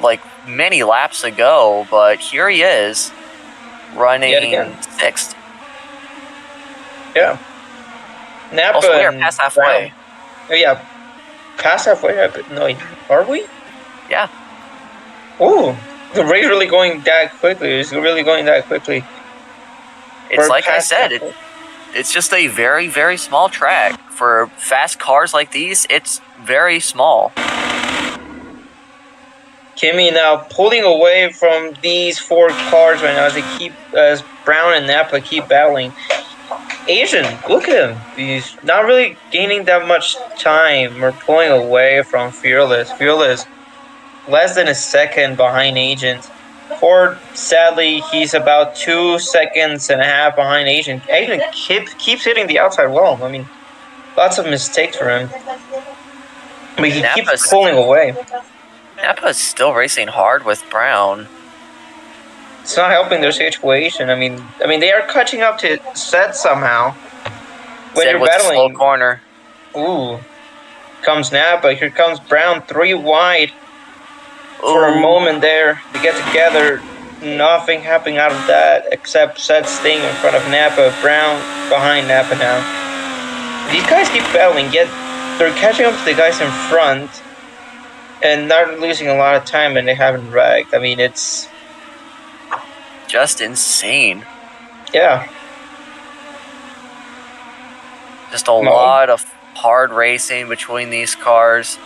like many laps ago, but here he is, running 6th. Yeah. Napa also, we are past halfway. Oh, yeah. Past halfway? No, are we? Yeah. Ooh. The race really going that quickly. It's really going that quickly. It's like I said, it's just a very, very small track. For fast cars like these, it's very small. Kimi now pulling away from these 4 cars right now as Brown and Napa keep battling. Asian, look at him. He's not really gaining that much time or pulling away from Fearless. Fearless, less than a second behind Agent. Ford, sadly, he's about 2.5 seconds behind Agent. Agent keeps hitting the outside wall. I mean, lots of mistakes for him. But he keeps pulling away. Napa's still racing hard with Brown. It's not helping their situation. I mean, they are catching up to Seth somehow. When Seth you're with battling, slow corner. Ooh, comes Napa. Here comes Brown, 3 wide. For a moment there, they get together. Nothing happening out of that except Seth staying in front of Napa. Brown behind Napa now. These guys keep battling, yet they're catching up to the guys in front and not losing a lot of time, and they haven't wrecked. I mean, it's just insane. Yeah. Just a lot of hard racing between these cars.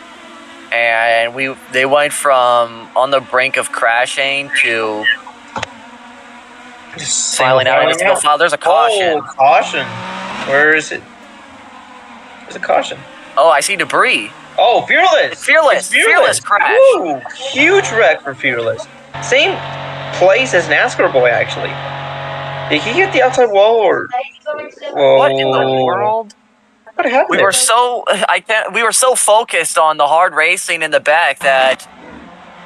And they went from on the brink of crashing to filing out into single file. There's a caution. Oh, caution. Where is it? There's a caution. Oh, I see debris. Oh, Fearless! Fearless! It's Fearless crash! Woo! Huge wreck for Fearless. Same place as NASCAR Boy, actually. Did he hit the outside wall or? Whoa. What in the world? What happened We there? were so focused on the hard racing in the back that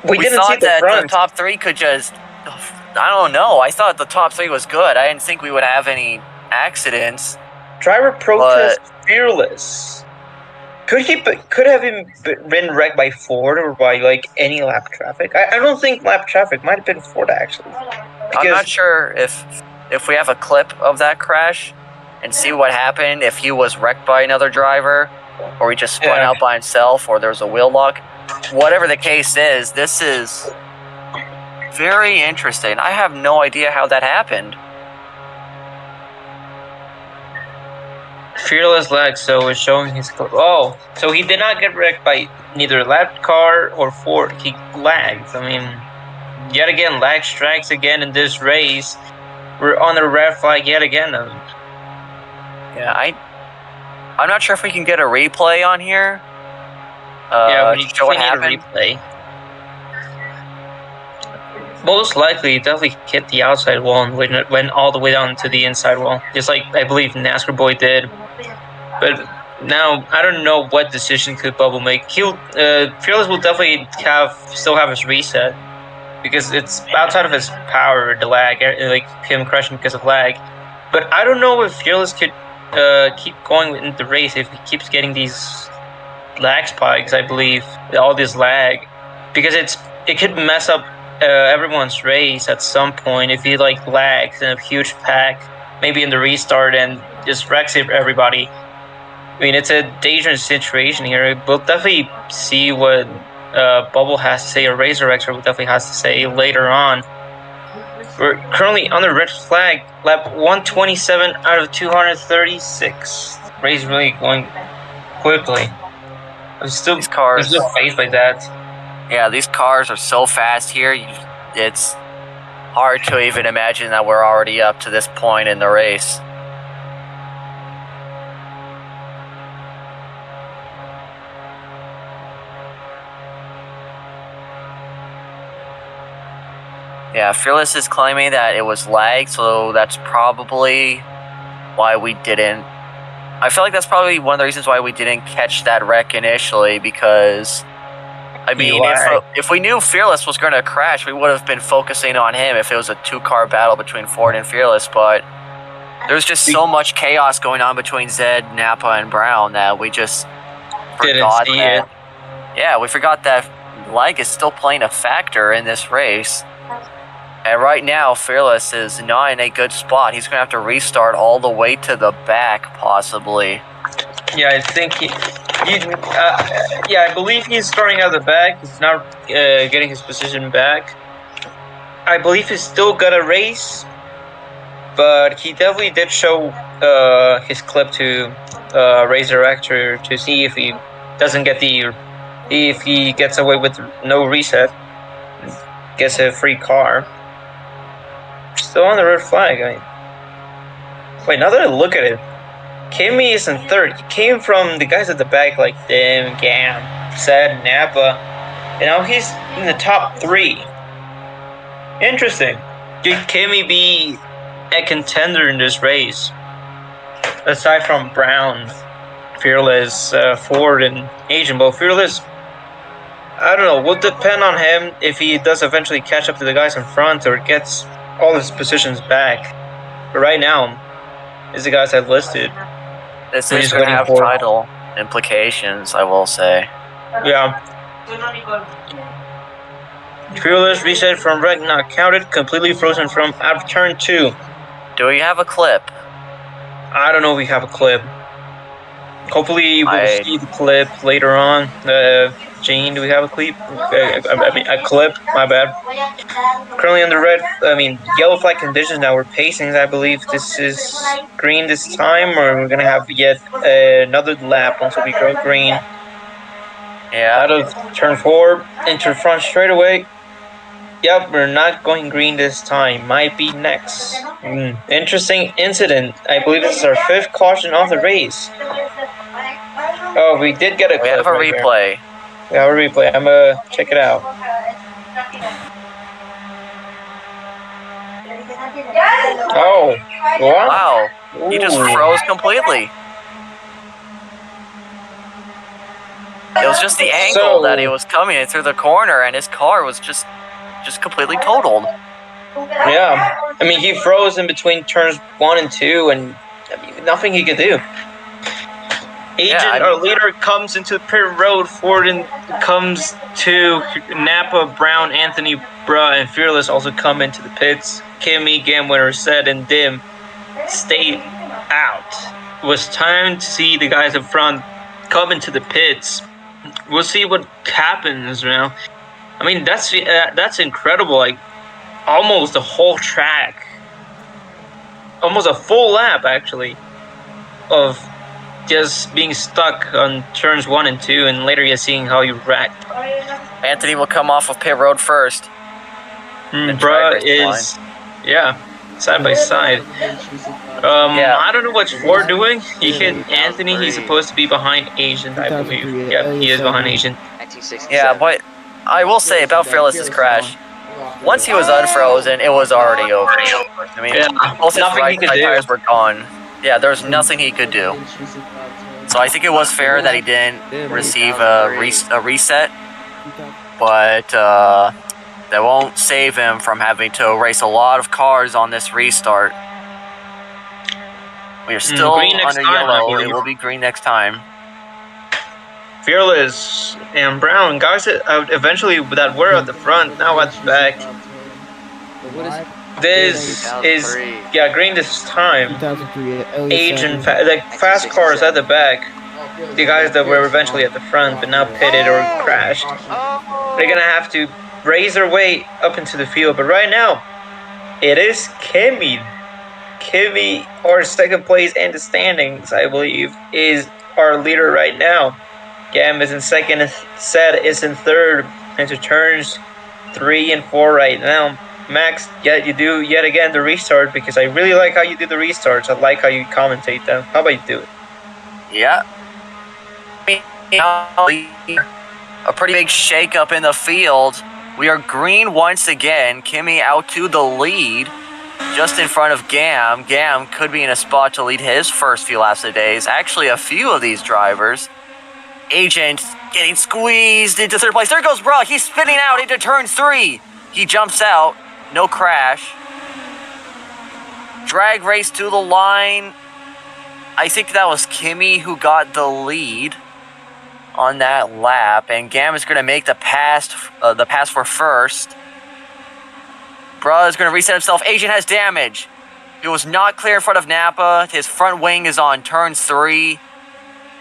We didn't see thought the that the front. top three could just, I don't know. I thought the top three was good. I didn't think we would have any accidents. Driver protest Fearless. Could have been wrecked by Ford or by like any lap traffic? I don't think lap traffic might have been Ford actually. I'm not sure if we have a clip of that crash and see what happened, if he was wrecked by another driver or he just spun out by himself or there was a wheel lock. Whatever the case is, this is very interesting. I have no idea how that happened. Fearless lag, so it's showing his. Oh, so he did not get wrecked by neither lap car or Ford. He lagged. I mean, yet again, lag strikes again in this race. We're on the red flag yet again. Yeah, I'm not sure if we can get a replay on here. Yeah, we show what need happened. a replay. Most likely, it definitely hit the outside wall and went all the way down to the inside wall, just like I believe NASCAR Boy did. But now I don't know what decision could Bubble make. Fearless will definitely still have his reset because it's outside of his power, the lag, like him crashing because of lag. But I don't know if Fearless could keep going in the race if he keeps getting these lag spikes. I believe all this lag because it could mess up everyone's race at some point if he like lags in a huge pack, maybe in the restart and just wrecks everybody. I mean, it's a dangerous situation here. We'll definitely see what Bubble has to say, or Razor X definitely has to say later on. We're currently on the red flag, lap 127 out of 236. Race really going quickly. There's still faith like that. Yeah, these cars are so fast here. It's hard to even imagine that we're already up to this point in the race. Yeah, Fearless is claiming that it was lag, so that's probably why we didn't. I feel like that's probably one of the reasons why we didn't catch that wreck initially, because I mean, if we knew Fearless was going to crash, we would have been focusing on him if it was a two-car battle between Ford and Fearless, but there's just so much chaos going on between Zed, Napa, and Brown that we just forgot that. Yeah, we forgot that lag is still playing a factor in this race. And right now, Fearless is not in a good spot. He's going to have to restart all the way to the back, possibly. Yeah, I think I believe he's starting out the back. He's not getting his position back. I believe he's still got a race, but he definitely did show his clip to Razor Actor to see if he doesn't get if he gets away with no reset, gets a free car. Still on the red flag. Wait, now that I look at it, Kimmy is in third. He came from the guys at the back like Dim, Gam, Zed, Napa, and now he's in the top three. Interesting. Could Kimmy be a contender in this race? Aside from Brown, Fearless, Ford, and Asian, but Fearless, I don't know, will depend on him if he does eventually catch up to the guys in front or gets all his positions back. But right now, is the guys I've listed. This is going to have title implications, I will say. Yeah. Fearless reset from wreck not counted, completely frozen from out of turn 2. Do we have a clip? I don't know if we have a clip. Hopefully we'll see the clip later on. Gene, do we have a clip? A clip, my bad. Currently on the yellow flag conditions now. We're pacing, I believe this is green this time, or we're going to have yet another lap once we go green. Yeah. Out of turn 4, into front straightaway. Yep, we're not going green this time. Might be next. Interesting incident. I believe this is our 5th caution of the race. Oh, we did get a We clip have a right here. replay. We have a replay. I'm gonna check it out. Oh, wow. Wow, he just Ooh. froze completely. It was just the angle that he was coming in through the corner, and his car was just completely totaled. Yeah, I mean, he froze in between turns 1 and 2, and I mean, nothing he could do. Agent, our leader, comes into pit road. Forden comes to Napa, Brown, Anthony, Bruh, and Fearless also come into the pits. Kimmy, Gamwinner, Said, and Dim stay out. It was time to see the guys up front come into the pits. We'll see what happens now. I mean, that's incredible. Like, almost the whole track, almost a full lap actually, of just being stuck on turns 1 and 2, and later you're seeing how you wrecked. Anthony will come off of pit road first. Bruh is, yeah, side by side. I don't know what Ford doing. He hit Anthony. He's supposed to be behind Agent, I believe. Yeah, he is behind Agent. Yeah, but I will say about Fearless's crash, once he was unfrozen, it was already over. I mean, both his right side tires were gone. Yeah, there was nothing he could do. So I think it was fair that he didn't receive a reset, but that won't save him from having to race a lot of cars on this restart. We are still under yellow. It will be green next time. Fearless and Brown, guys that eventually that were at the front, now at the back. This is, yeah, green this time. Agent, the fast cars at the back. The guys that were eventually at the front but now pitted or crashed. They're gonna have to raise their way up into the field. But right now, it is Kimmy. Kimmy, our second place in the standings, I believe, is our leader right now. Gam is in second, Sed is in third, into turns 3 and 4 right now. Max, yet you do yet again the restart, because I really like how you do the restarts. I like how you commentate them. How about you do it? Yeah. A pretty big shake-up in the field. We are green once again. Kimmy out to the lead, just in front of Gam. Gam could be in a spot to lead his first few laps of the days. Actually, a few of these drivers. Agent getting squeezed into third place. There goes Bruh. He's spinning out into turn 3. He jumps out. No crash. Drag race to the line. I think that was Kimmy who got the lead on that lap, and Gam is going to make the pass for first. Bruh is going to reset himself. Agent has damage. He was not clear in front of Napa. His front wing is on turn 3,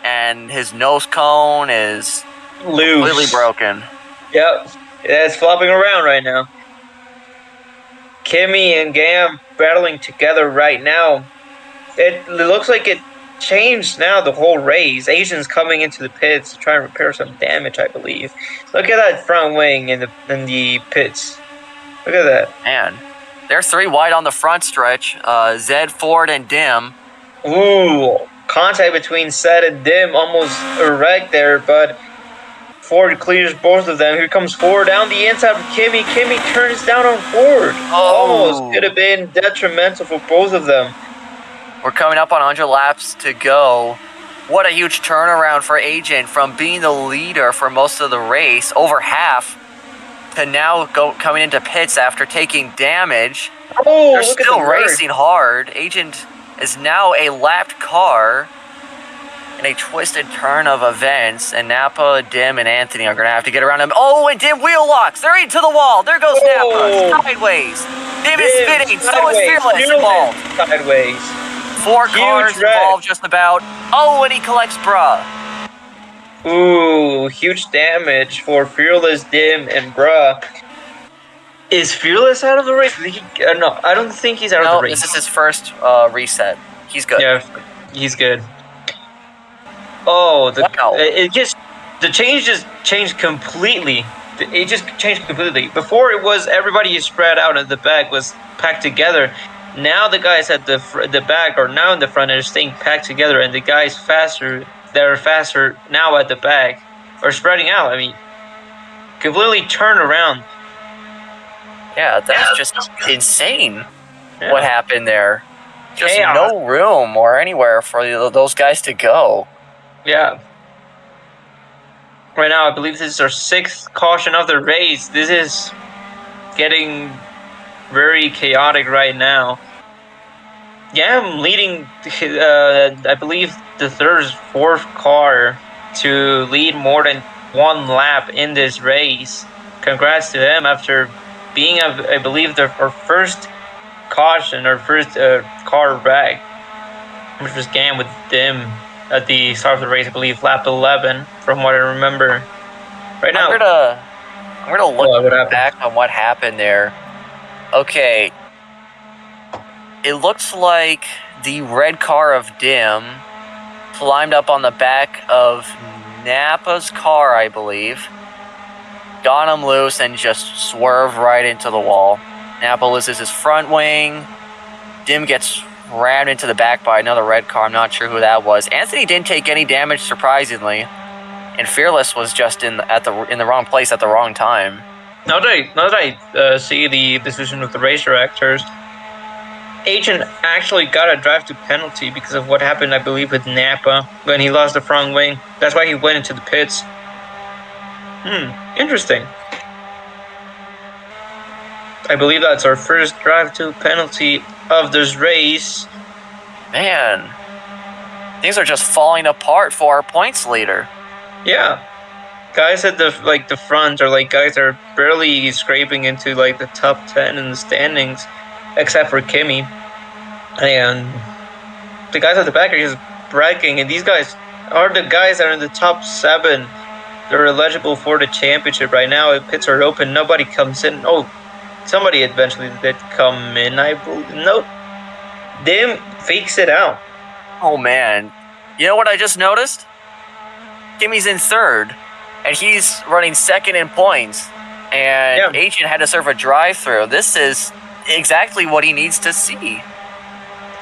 and his nose cone is loose, completely broken. Yep, yeah, it's flopping around right now. Kimmy and Gam battling together right now. It looks like it changed now, the whole race. Asians coming into the pits to try and repair some damage, I believe. Look at that front wing in the pits. Look at that. Man, they're 3 wide on the front stretch. Zed, Ford, and Dim. Ooh, contact between Zed and Dim, almost a wreck there, but Ford clears both of them. Here comes Ford down the inside of Kimmy. Kimmy turns down on Ford. Almost could have been detrimental for both of them. We're coming up on 100 laps to go. What a huge turnaround for Agent from being the leader for most of the race, over half, to now coming into pits after taking damage. Oh, they're still racing hard. Agent is now a lapped car in a twisted turn of events, and Napa, Dim, and Anthony are going to have to get around him. Oh, and Dim wheel locks. They're into the wall. There goes Napa. Sideways. Dim is spinning. So is Fearless involved. Sideways. 4 cars involved just about. Oh, and he collects Bruh. Ooh, huge damage for Fearless, Dim, and Bruh. Is Fearless out of the race? No, I don't think he's out of the race. This is his first reset. He's good. Yeah, he's good. Oh, the change just changed completely. It just changed completely. Before it was everybody is spread out and the back was packed together. Now the guys at the back are now in the front and are staying packed together, and the guys they're faster now at the back, or spreading out. I mean, completely turn around. Yeah, that's just insane. Yeah. What happened there? Just Chaos. no room or anywhere for those guys to go. Yeah. Right now, I believe this is our 6th caution of the race. This is getting very chaotic right now. Yeah, I'm leading, I believe, the 4th car to lead more than 1 lap in this race. Congrats to him after being, I believe, our first caution, our first car back, which was Gam with Dim at the start of the race, I believe, lap 11, from what I remember. Right now, I'm gonna look back on what happened there. Okay. It looks like the red car of Dim climbed up on the back of Nappa's car, I believe, got him loose, and just swerved right into the wall. Nappa loses his front wing. Dim gets rammed into the back by another red car. I'm not sure who that was. Anthony didn't take any damage, surprisingly, and Fearless was just in the wrong place at the wrong time. Now that I see the decision of the race directors, Agent actually got a drive to penalty because of what happened, I believe, with Nappa when he lost the front wing. That's why he went into the pits. Interesting. I believe that's our first drive to penalty of this race. Man, things are just falling apart for our points leader. Yeah. Guys at the front are guys are barely scraping into the top 10 in the standings, except for Kimmy. And the guys at the back are just bragging, and these guys are the guys that are in the top 7. They're eligible for the championship right now. If pits are open, nobody comes in. Oh, somebody eventually did come in, I believe. Nope. Dim fakes it out. Oh, man. You know what I just noticed? Kimmy's in 3rd, and he's running 2nd in points. And Agent had to serve a drive-through. This is exactly what he needs to see.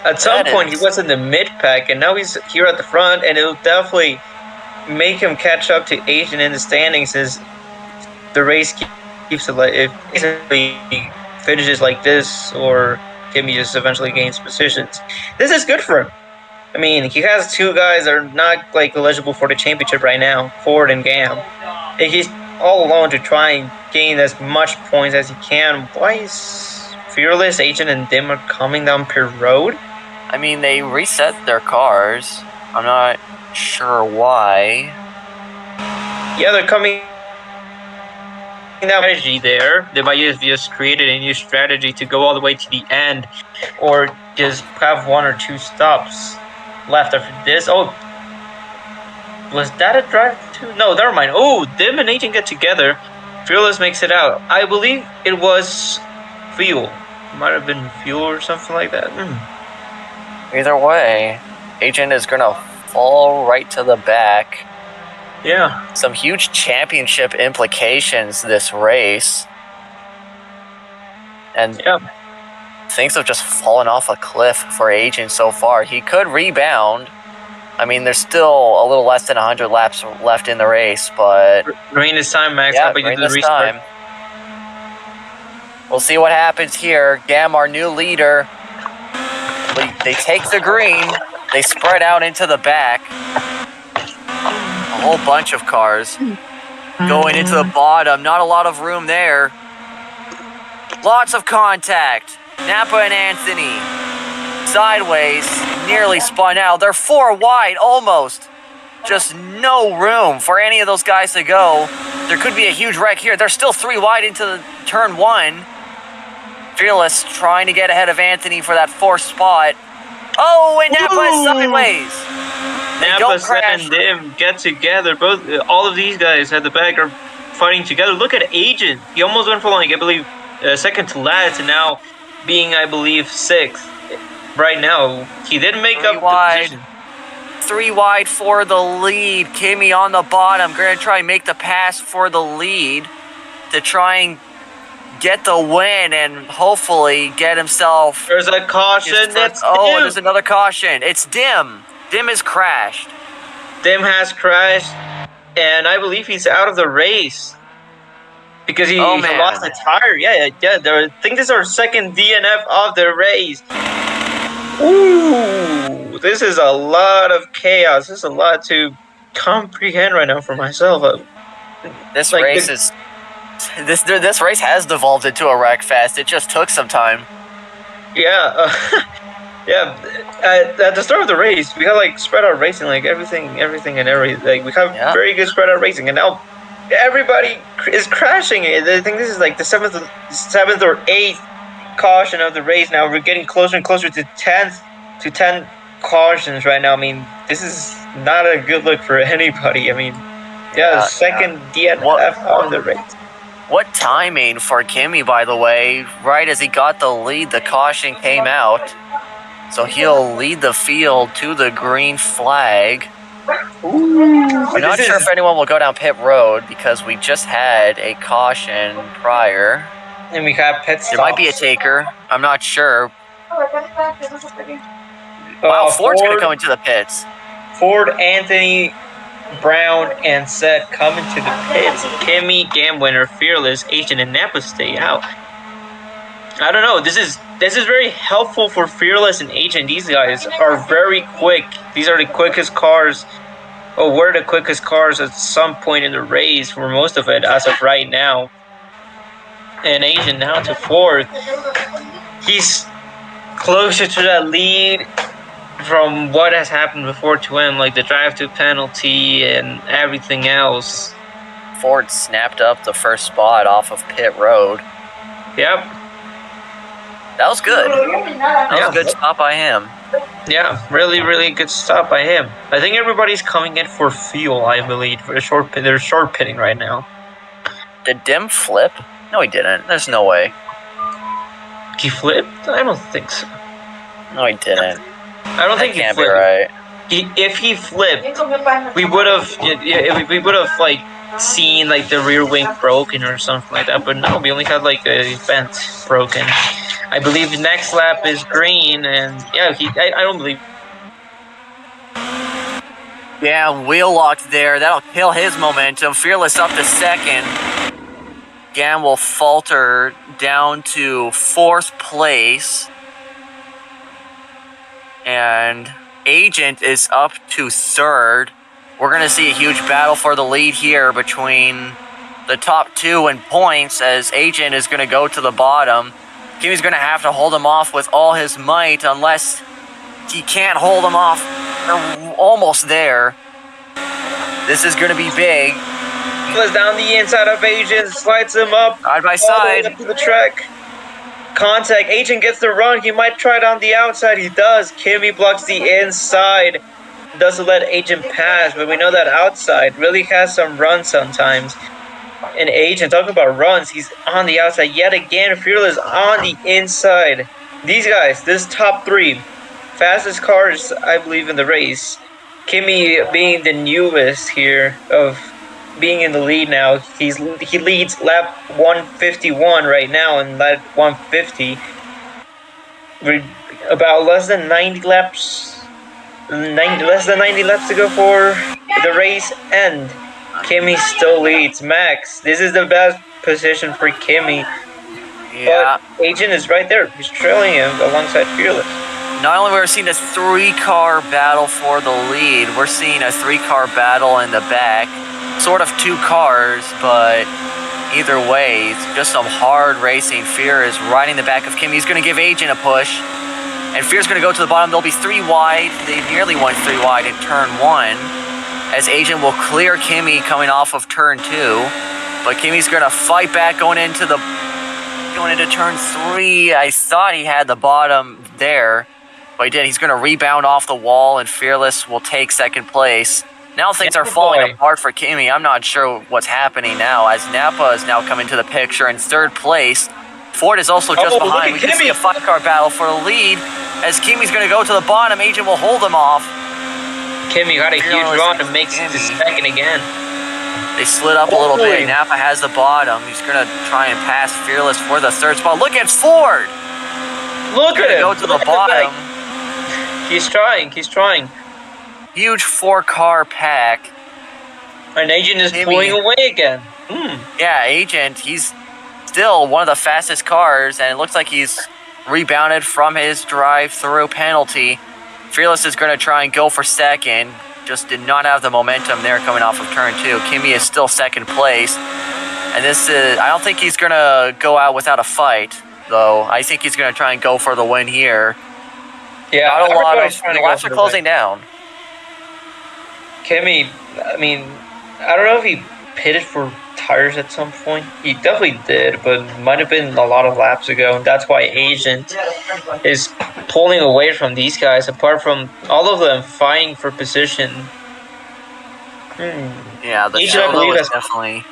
At some point, he was in the mid-pack, and now he's here at the front, and it'll definitely make him catch up to Agent in the standings as the race keeps it basically finishes like this, or Kimmy just eventually gains positions. This is good for him. I mean, he has 2 guys that are not eligible for the championship right now, Ford and Gam. And he's all alone to try and gain as much points as he can. Why is Fearless, Agent, and Dim are coming down pit road? I mean, they reset their cars. I'm not sure why. Yeah, they're coming down strategy there. They might have just created a new strategy to go all the way to the end, or just have 1 or 2 stops left after this. Oh, was that a drive to? No, never mind. Oh, Dim and Agent get together. Fearless makes it out. I believe it was fuel. It might have been fuel or something like that. Either way, Agent is going to fall right to the back. Yeah. Some huge championship implications this race. And things have just fallen off a cliff for Agent so far. He could rebound. I mean, there's still a little less than 100 laps left in the race, but... Rain this time, Max. Yeah, rain this time. We'll see what happens here. Gam, our new leader. They take the green. They spread out into the back. A whole bunch of cars going into the bottom. Not a lot of room there. Lots of contact. Nappa and Anthony. Sideways. Nearly spun out. They're 4 wide, almost. Just no room for any of those guys to go. There could be a huge wreck here. They're still 3 wide into the turn 1. Fearless trying to get ahead of Anthony for that 4th spot. Oh, and Nappa is sideways. Nappa and Dim get together. All of these guys at the back are fighting together. Look at Agent. He almost went from I believe 2nd to last, and now being, I believe, 6th. Right now, he didn't make up the position. 3 wide for the lead. Kimmy on the bottom. Going to try and make the pass for the lead to try and get the win and hopefully get himself... There's a caution. There's another caution. It's Dim. Dim is crashed. Dim has crashed, and I believe he's out of the race because he man. lost a tire. Yeah. I think this is our second DNF of the race. Ooh, this is a lot of chaos. This is a lot to comprehend right now for myself. This Like race is this race has devolved into a wreck fest. It just took some time. Yeah, at the start of the race, we got like spread out racing, like everything. Like we have very good spread out racing, and now everybody is crashing it. I think this is like the seventh or eighth caution of the race. Now we're getting closer and closer to 10 cautions right now. I mean, this is not a good look for anybody. I mean, second DNF of the race. What timing for Kimi, by the way. Right as he got the lead, the caution came out. So he'll lead the field to the green flag. I'm not sure if anyone will go down pit road because we just had a caution prior. And we have pit stops. There might be a taker. I'm not sure. Wow, Ford's going to come into the pits. Ford, Anthony, Brown, and Seth coming to the pits. Kimi, Game Winner, Fearless, Agent, and Napa stay out. I don't know. This is very helpful for Fearless and Agent. These guys are very quick. These are the quickest cars. Or were the quickest cars at some point in the race for most of it as of right now. And Agent now to fourth. He's closer to that lead from what has happened before to him, like the drive-to penalty and everything else. Ford snapped up the first spot off of pit road. Yep. That was good. That was a good stop by him. Yeah, really, really good stop by him. I think everybody's coming in for fuel, I believe. They're short pitting right now. Did Dim flip? No, he didn't. There's no way. He flipped? I don't think so. No, he didn't. I don't think he flipped. Right. If he flipped, we would have like seen like the rear wing broken or something like that. But no, we only had like a vent broken. I believe the next lap is green, and yeah, I don't believe. Yeah, wheel locked there. That'll kill his momentum. Fearless up to second. Gam will falter down to fourth place. And Agent is up to third. We're going to see a huge battle for the lead here between the top two in points as Agent is going to go to the bottom. Kimi's going to have to hold him off with all his might unless he can't hold him off. They're almost there. This is going to be big. Goes down the inside of Agent, slides him up. Side by side. Up to the track. Contact. Agent gets the run. He might try it on the outside. He does. Kimi blocks the inside. Doesn't let Agent pass, but we know that outside really has some runs sometimes. And Agent, talking about runs, he's on the outside yet again. Fearless on the inside. These guys, this top three, fastest cars, I believe, in the race. Kimi being the newest here of being in the lead now. He leads lap 151 right now, and lap 150. We're about less than 90 laps to go for the race end. Kimi still leads. Max, this is the best position for Kimi. Yeah. But Agent is right there. He's trailing him alongside Fearless. Not only are we seeing a three-car battle for the lead, we're seeing a three-car battle in the back. Sort of two cars, but either way, it's just some hard racing. Fear is riding the back of Kimi. He's going to give Agent a push. And Fear's going to go to the bottom. They'll be three wide. They nearly went three wide in turn one. As Agent will clear Kimi coming off of turn two. But Kimi's going to fight back going into turn three. I thought he had the bottom there, but he didn't. He's going to rebound off the wall, and Fearless will take second place. Now things are falling apart for Kimi. I'm not sure what's happening now, as Napa is now coming to the picture in third place. Ford is also just behind. We can see a five-car battle for the lead. As Kimi's going to go to the bottom, Agent will hold him off. Kimi got a huge run to make it to second again. They slid up a little bit. Napa has the bottom. He's going to try and pass Fearless for the third spot. Look at Ford! Look at him! Go to the bottom. He's trying. huge 4-car pack. An Agent is pulling away again. Yeah, Agent, he's still one of the fastest cars, and it looks like he's rebounded from his drive-through penalty. Fearless is going to try and go for second. Just did not have the momentum there coming off of turn 2. Kimi is still second place. And this is, I don't think he's going to go out without a fight, though. I think he's going to try and go for the win here. Yeah, not a lot of, the laps are closing down. Kimi, I mean, I don't know if he pitted for tires at some point. He definitely did, but might have been a lot of laps ago, and that's why Agent is pulling away from these guys, apart from all of them fighting for position. Yeah, the Agent is definitely...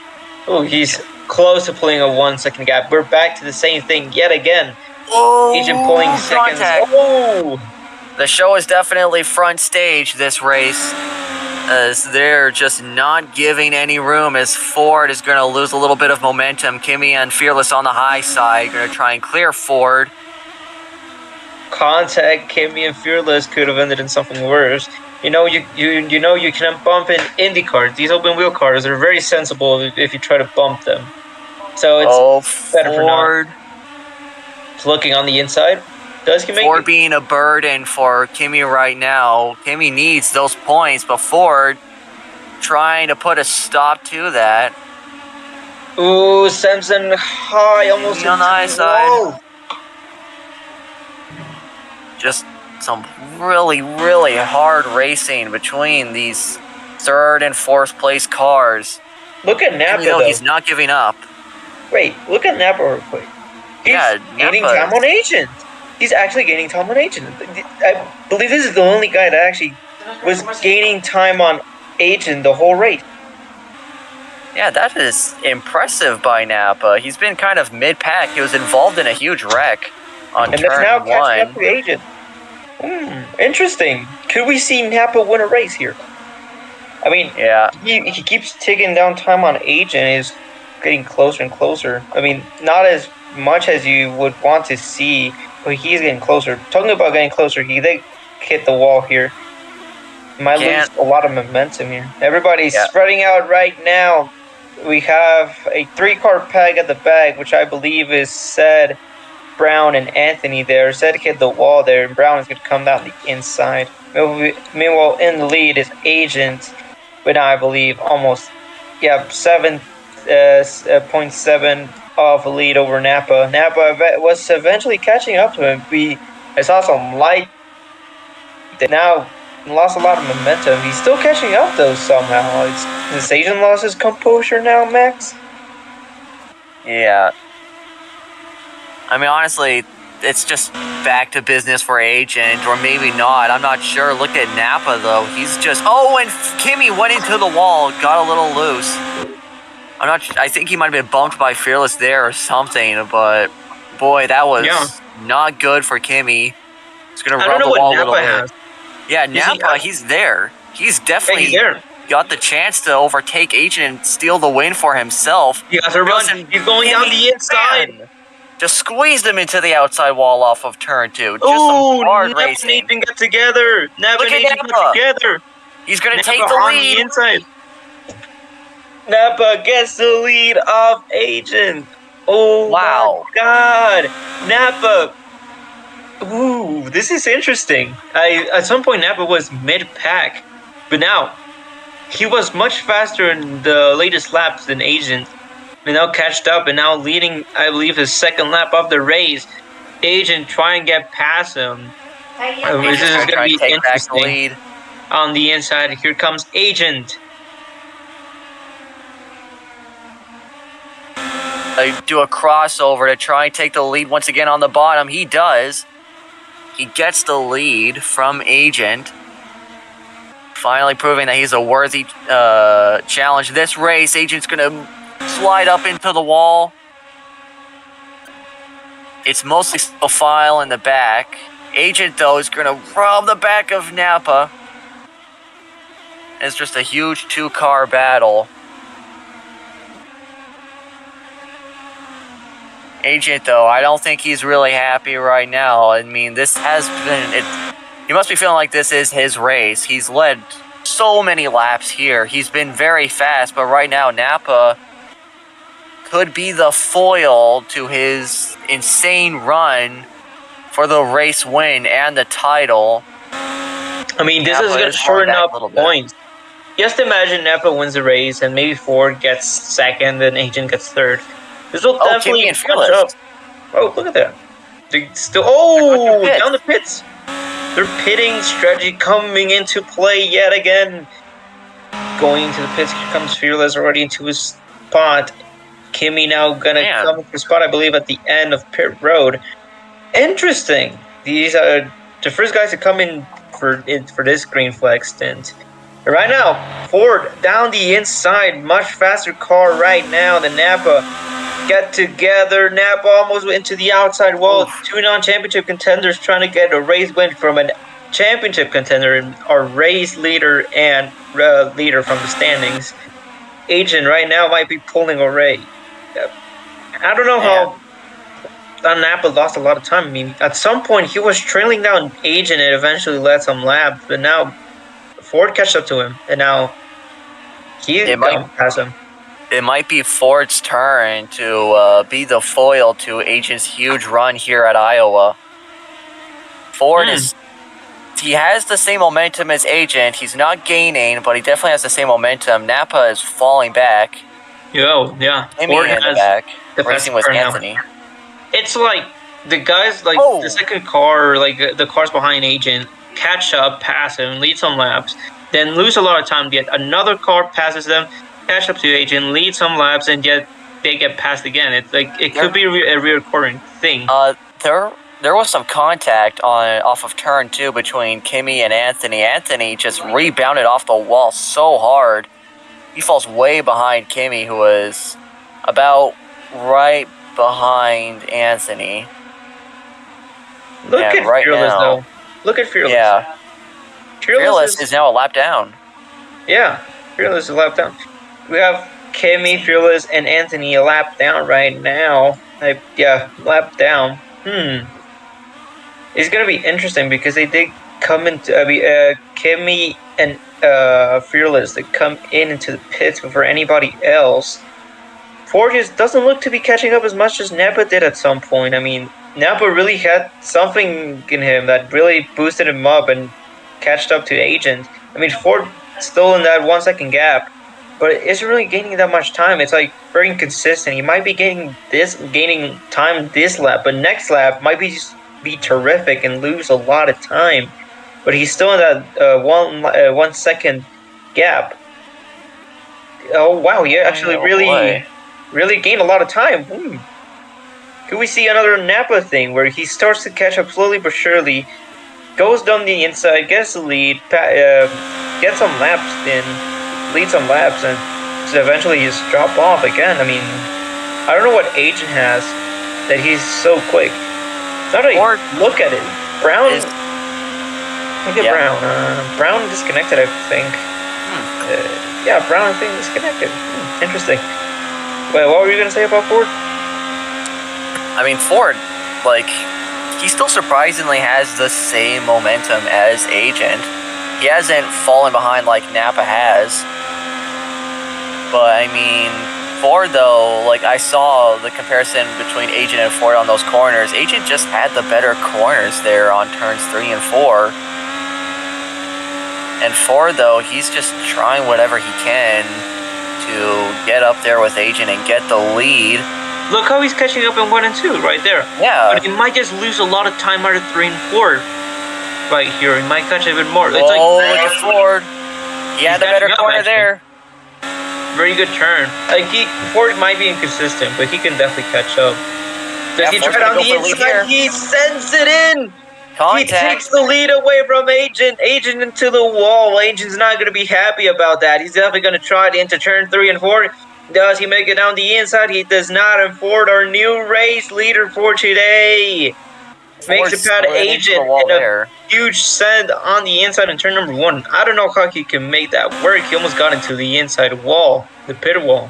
Oh, he's close to pulling a 1 second gap. We're back to the same thing yet again. Oh, Agent pulling seconds. Oh! The show is definitely front stage this race, as they're just not giving any room, as Ford is going to lose a little bit of momentum. Kimi and Fearless on the high side going to try and clear Ford. Contact, Kimi and Fearless could have ended in something worse. You know you can bump in INDYCAR. These open wheel cars are very sensible if you try to bump them. So it's better for not. It's looking on the inside. Does he make Ford being a burden for Kimi right now. Kimi needs those points, but Ford trying to put a stop to that. Ooh, Samson high, almost on the high side. Just some really, really hard racing between these third and fourth place cars. Look at Napa, though. He's not giving up. Wait, look at Napa real quick. He's gaining time on Agent. He's actually gaining time on Agent. I believe this is the only guy that actually was gaining time on Agent the whole race. Yeah, that is impressive by Napa. He's been kind of mid-pack. He was involved in a huge wreck on turn 1. And that's now catching up to Agent. Interesting. Could we see Napa win a race here? I mean, yeah, he keeps taking down time on Agent and is getting closer and closer. I mean, not as much as you would want to see, but he's getting closer. Talking about getting closer, he did hit the wall here. Might lose a lot of momentum here. Everybody's spreading out right now. We have a 3-car pack at the back, which I believe is Said, Brown, and Anthony there. Said hit the wall there, and Brown is going to come down the inside. Meanwhile, in the lead is Agent, but I believe almost, 7.7 of a lead over Napa. Napa was eventually catching up to him. I saw some light that now lost a lot of momentum. He's still catching up though somehow. Has Agent lost his composure now, Max? Yeah. I mean, honestly, it's just back to business for Agent, or maybe not. I'm not sure. Look at Napa, though. He's just... Oh, and Kimi went into the wall, got a little loose. I think he might have been bumped by Fearless there or something, but boy, that was not good for Kimi. He's going to rub the wall a little bit. Yeah, Napa, he's there. He's definitely got the chance to overtake Agent and steal the win for himself. He has to run. He's going down the inside. Just squeezed him into the outside wall off of turn 2. Just some hard racing. Napa and Agent got together. Look at Napa. Together. He's going to take the lead. The inside. Napa gets the lead off Agent. Oh, wow. My God. Napa. Ooh, this is interesting. At some point, Napa was mid-pack, but now he was much faster in the latest laps than Agent. And now catched up and now leading, I believe, his second lap of the race. Agent trying to get past him. This is going to be interesting. On the inside, here comes Agent. Do a crossover to try and take the lead once again on the bottom. He does. He gets the lead from Agent. Finally proving that he's a worthy challenge. This race, Agent's going to slide up into the wall. It's mostly a file in the back. Agent, though, is going to rob the back of Napa. It's just a huge 2-car battle. Agent, though, I don't think he's really happy right now. I mean, this has been He must be feeling like this is his race. He's led so many laps here. He's been very fast, but right now Napa could be the foil to his insane run for the race win and the title. I mean, this is going to shorten up points. Just imagine Napa wins the race and maybe Ford gets second and Agent gets third. This will definitely punch up. Oh, look at that. They still down the pits. Their pitting strategy coming into play yet again. Going into the pits, here comes Fearless already into his spot. Kimi now gonna come into his spot, I believe, at the end of pit road. Interesting. These are the first guys to come in for this green flag stint. Right now, Ford down the inside, much faster car right now than Napa. Get together, Napa almost went into the outside wall. Two non-championship contenders trying to get a race win from a championship contender, our race leader and leader from the standings. Agent right now might be pulling away. I don't know how Napa lost a lot of time. I mean, at some point he was trailing down Agent and eventually led some laps, but now Ford catch up to him, and now he's going past him. It might be Ford's turn to be the foil to Agent's huge run here at Iowa. Ford he has the same momentum as Agent. He's not gaining, but he definitely has the same momentum. Napa is falling back. Yeah. Ford in the back, racing with Anthony. Now. It's like the guys, like the second car, like the cars behind Agent, catch up, pass him, lead some laps, then lose a lot of time. Yet another car passes them, catch up to Agent, lead some laps, and yet they get passed again. It's like it could be a reoccurring thing. There was some contact off of turn 2 between Kimi and Anthony. Anthony just rebounded off the wall so hard. He falls way behind Kimi, who was about right behind Anthony. Look at Fearless, though. Look at Fearless. Yeah. Fearless is now a lap down. Yeah, Fearless is a lap down. We have Kimi, Fearless, and Anthony a lap down right now. Lap down. It's going to be interesting because they did come into Kimi and Fearless. They come into the pits before anybody else. Ford just doesn't look to be catching up as much as Napa did at some point. I mean, Napa really had something in him that really boosted him up and catched up to Agent. I mean, Ford still in that 1 second gap, but it isn't really gaining that much time. It's like very inconsistent. He might be gaining time this lap, but next lap might be terrific and lose a lot of time. But he's still in that 1 second gap. Oh wow, he actually really gained a lot of time. Could we see another Napa thing where he starts to catch up slowly but surely, goes down the inside, gets the lead, gets some laps in, leads some laps, and eventually just drop off again? I mean, I don't know what Agent has that he's so quick. Now that I look at it, Brown. Look at Brown. Brown disconnected, I think. Brown, I think, disconnected. Interesting. Wait, what were you going to say about Ford? I mean, Ford, he still surprisingly has the same momentum as Agent. He hasn't fallen behind like Napa has. But, I mean, Ford, though, I saw the comparison between Agent and Ford on those corners. Agent just had the better corners there on turns 3 and 4. And Ford, though, he's just trying whatever he can to get up there with Agent and get the lead. Look how he's catching up in 1 and 2 right there. Yeah. But he might just lose a lot of time out of 3 and 4 right here. He might catch a bit more. Look at Ford. He had the better corner there. Very good turn. Ford might be inconsistent, but he can definitely catch up. Does he try on the inside? He sends it in. Contact. He takes the lead away from Agent. Agent into the wall. Agent's not going to be happy about that. He's definitely going to try it into turn 3 and 4. Does he make it down the inside? He does not. And Ford, our new race leader for today, makes it past Agent and a huge send on the inside in turn number 1. I don't know how he can make that work. He almost got into the inside wall, the pit wall.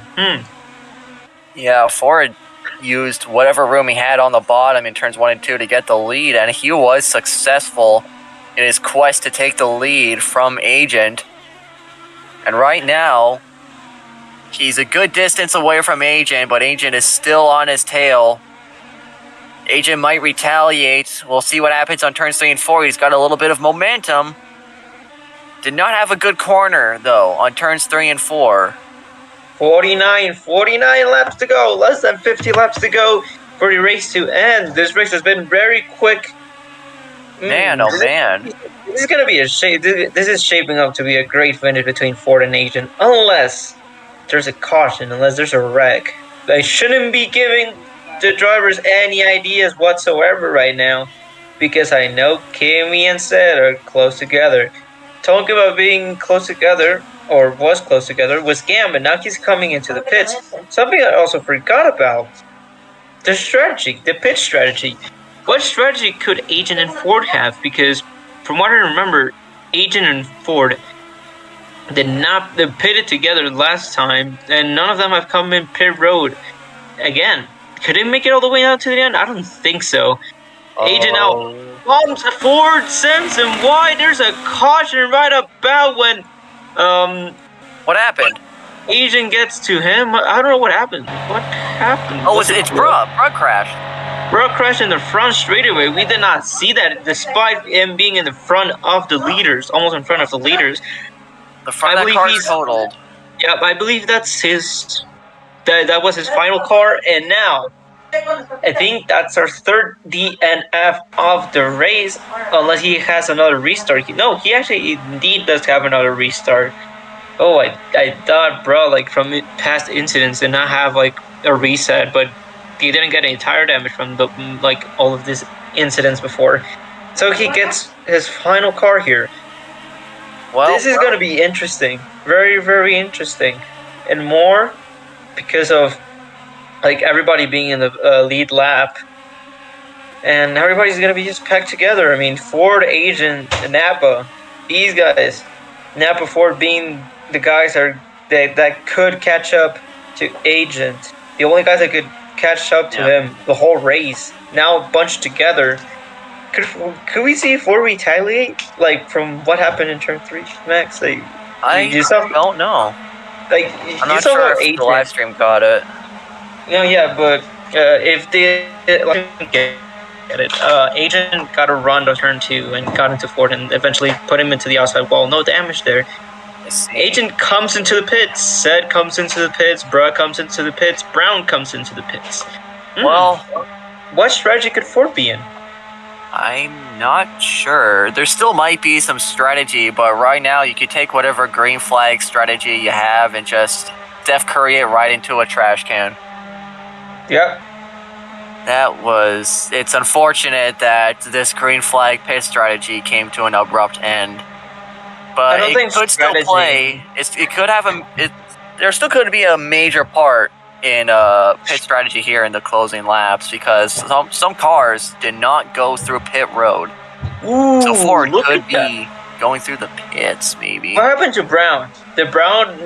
Yeah, Ford used whatever room he had on the bottom in turns 1 and 2 to get the lead, and he was successful in his quest to take the lead from Agent. And right now, he's a good distance away from Agent, but Agent is still on his tail. Agent might retaliate. We'll see what happens on turns 3 and 4. He's got a little bit of momentum. Did not have a good corner, though, on turns 3 and 4. 49 laps to go. Less than 50 laps to go for the race to end. This race has been very quick. Man, oh man. This is going to be this is shaping up to be a great finish between Ford and Agent. Unless there's a caution, unless there's a wreck. They shouldn't be giving the drivers any ideas whatsoever right now, because I know Kimi and Sid are close together. Talking about being close together, or was close together, was Gambit. Now he's coming into the pits. Something I also forgot about. The strategy, the pit strategy. What strategy could Agent and Ford have? Because from what I remember, Agent and Ford they pitted together last time, and none of them have come in pit road again. Could they make it all the way out to the end? I don't think so. Agent now bumps Ford, sends him wide. There's a caution right about when what happened? Agent gets to him. I don't know what happened. What happened? Oh, it's Bruh. Bruh crashed. Bruh crashed in the front straightaway. We did not see that, despite him being in the front of the leaders, almost in front of the leaders. The front of that car is totaled. Yep, I believe that's his. That was his final car, and now I think that's our third DNF of the race, unless he has another restart. No, he actually indeed does have another restart. Oh, I thought, bro, like from past incidents, did not have like a reset, but he didn't get any tire damage from the all of these incidents before. So he gets his final car here. Well, this is going to be interesting, very, very interesting, and more because of like everybody being in the lead lap, and everybody's going to be just packed together. I mean, Ford, Agent, Napa, these guys, Napa, Ford being the guys that could catch up to Agent, the only guys that could catch up to him the whole race, now bunched together. Could we see Ford retaliate, like from what happened in turn 3, Max? Like, I don't know. Like, I'm not sure if the live stream got it. No, yeah, but if they get it, Agent got a run to turn 2 and got into Ford and eventually put him into the outside wall. No damage there. Agent comes into the pits. Sed comes into the pits. Bruh comes into the pits. Brown comes into the pits. Well, what strategy could Ford be in? I'm not sure. There still might be some strategy, but right now you could take whatever green flag strategy you have and just Steph Curry it right into a trash can. Yep. It's unfortunate that this green flag pit strategy came to an abrupt end. But it could still play. It could have there still could be a major part in pit strategy here in the closing laps, because some cars did not go through pit road. Ooh, so Ford could be going through the pits, maybe. What happened to Brown? Did Brown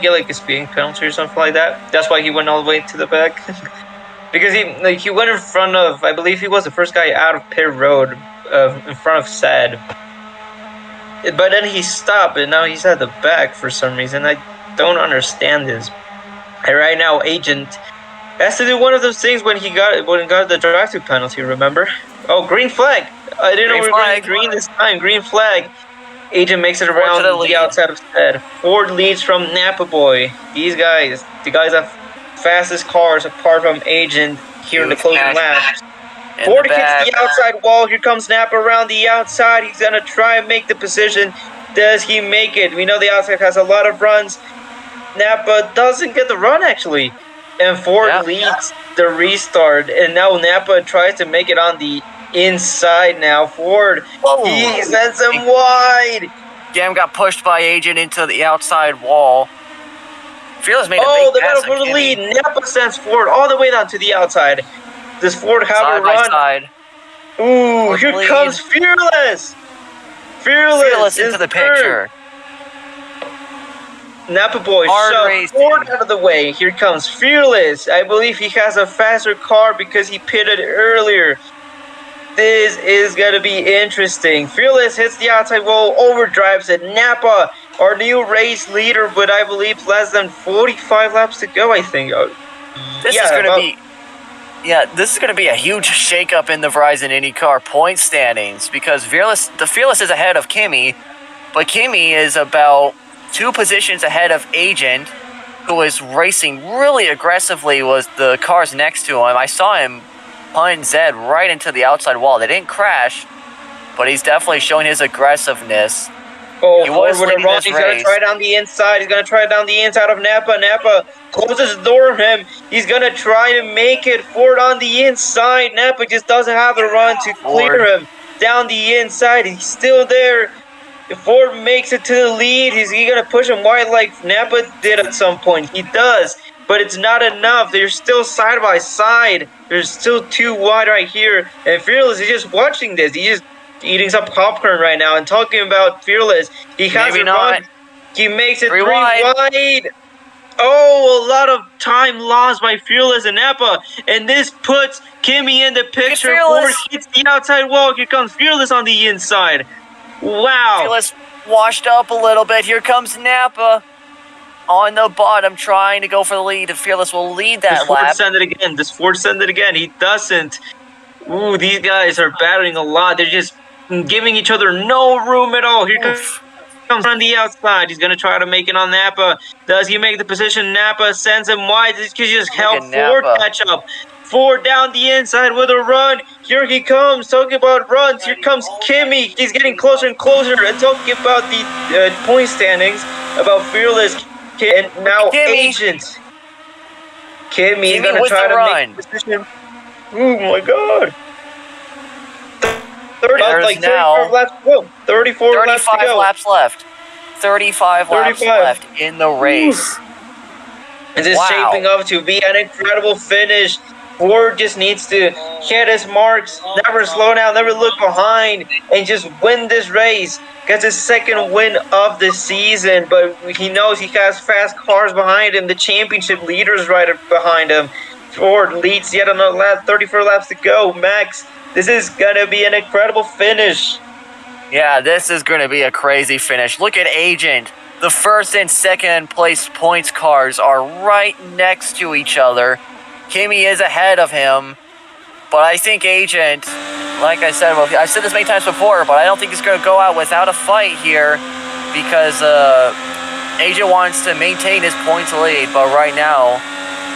get like a speeding penalty or something like that? That's why he went all the way to the back. Because he went in front of, I believe he was the first guy out of pit road, in front of Sad. But then he stopped, and now he's at the back for some reason. I don't understand this. And right now, Agent has to do one of those things when he got the drive-thru penalty. Remember? Oh, green flag! I didn't know we were going green this time. Green flag. Agent makes it around the outside of Stead. Ford leads from Napa Boy. These guys, the guys that fastest cars apart from Agent here in the closing laps. Ford hits the outside wall. Here comes Napa around the outside. He's gonna try and make the position. Does he make it? We know the outside has a lot of runs. Napa doesn't get the run, actually. And Ford leads the restart. And now Napa tries to make it on the inside now. Ford, he sends him wide. Gam got pushed by Agent into the outside wall. Fearless made a big pass. The battle for the lead. Napa sends Ford all the way down to the outside. Does Ford have a run? Side. Ooh, Ford here comes Fearless. Fearless into the picture. Napa Boy shoved Ford out of the way. Here comes Fearless. I believe he has a faster car because he pitted earlier. This is going to be interesting. Fearless hits the outside wall, overdrives it. Napa, our new race leader, but I believe less than 45 laps to go, I think. This is going to be... Yeah, this is going to be a huge shakeup in the Verizon IndyCar point standings because Fearless is ahead of Kimi, but Kimi is about 2 positions ahead of Agent, who is racing really aggressively with the cars next to him. I saw him punt Zed right into the outside wall. They didn't crash, but he's definitely showing his aggressiveness. Oh, Ford with a run. He's going to try it on the inside. He's going to try it down the inside of Napa. Napa closes the door on him. He's going to try to make it. Ford on the inside. Napa just doesn't have the run to clear him down the inside. He's still there. If Ford makes it to the lead, is he going to push him wide like Napa did at some point? He does, but it's not enough. They're still side by side. There's still 2 wide right here. And Fearless is just watching this. He's just eating some popcorn right now and talking about Fearless. He has a run. He makes it 3 wide. Oh, a lot of time lost by Fearless and Napa. And this puts Kimi in the picture. Ford hits the outside wall. Here comes Fearless on the inside. Wow. Fearless washed up a little bit. Here comes Napa on the bottom trying to go for the lead. And Fearless will lead that lap. Does Ford send it again? He doesn't. Ooh, these guys are battling a lot. They're just giving each other no room at all. Here comes on the outside. He's going to try to make it on Napa. Does he make the position? Napa sends him wide. This could just help Ford catch up. Ford down the inside with a run. Here he comes. Talking about runs. Here comes Kimi. He's getting closer and closer. And talking about the point standings, about Fearless. And now Agent. Kimi is going to try to make the position. Oh my God. 34 laps to go. 35 laps left. 35 laps left in the race. This is shaping up to be an incredible finish. Ford just needs to hit his marks, never slow down, never look behind, and just win this race. Gets his 2nd win of the season, but he knows he has fast cars behind him. The championship leaders right behind him. Ford leads yet another lap, 34 laps to go. Max, this is going to be an incredible finish. Yeah, this is going to be a crazy finish. Look at Agent. The 1st and 2nd place points cars are right next to each other. Kimi is ahead of him, but I think Agent, like I said, well, I've said this many times before, but I don't think he's going to go out without a fight here because Agent wants to maintain his points lead, but right now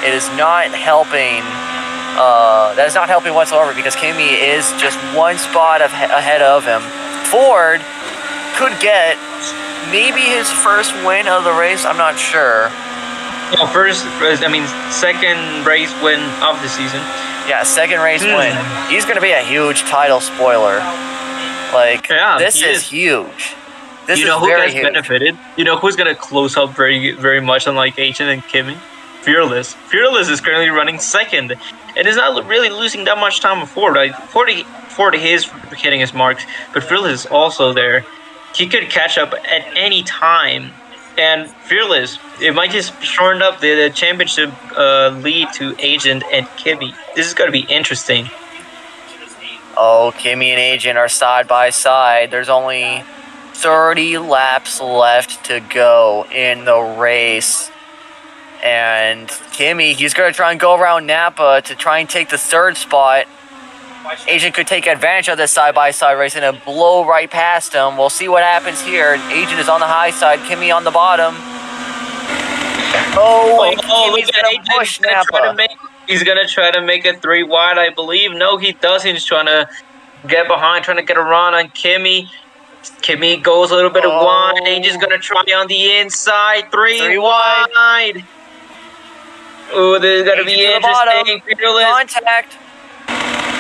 it is not helping. That is not helping whatsoever because Kimi is just 1 spot ahead of him. Ford could get maybe his 1st win of the race. I'm not sure. Yeah, 2nd race win of the season. Yeah, 2nd race win. He's going to be a huge title spoiler. This is huge. This is very huge. Benefited? You know who's going to close up very, very much on Agent and Kimi? Fearless. Fearless is currently running 2nd. And is not really losing that much time with Ford. Ford is hitting his marks, but Fearless is also there. He could catch up at any time. And Fearless, it might just shorten up the championship lead to Agent and Kimi. This is going to be interesting. Oh, Kimi and Agent are side by side. There's only 30 laps left to go in the race. And Kimi, he's going to try and go around Napa to try and take the 3rd spot. Agent could take advantage of this side-by-side racing and blow right past him. We'll see what happens here. Agent is on the high side, Kimi on the bottom. Kimi's going to push Napa. He's going to try to make it 3 wide, I believe. No, he doesn't. He's trying to get behind, trying to get a run on Kimi. Kimi goes a little bit wide. Agent's going to try on the inside. 3 wide. Oh, this is going to be interesting. Contact.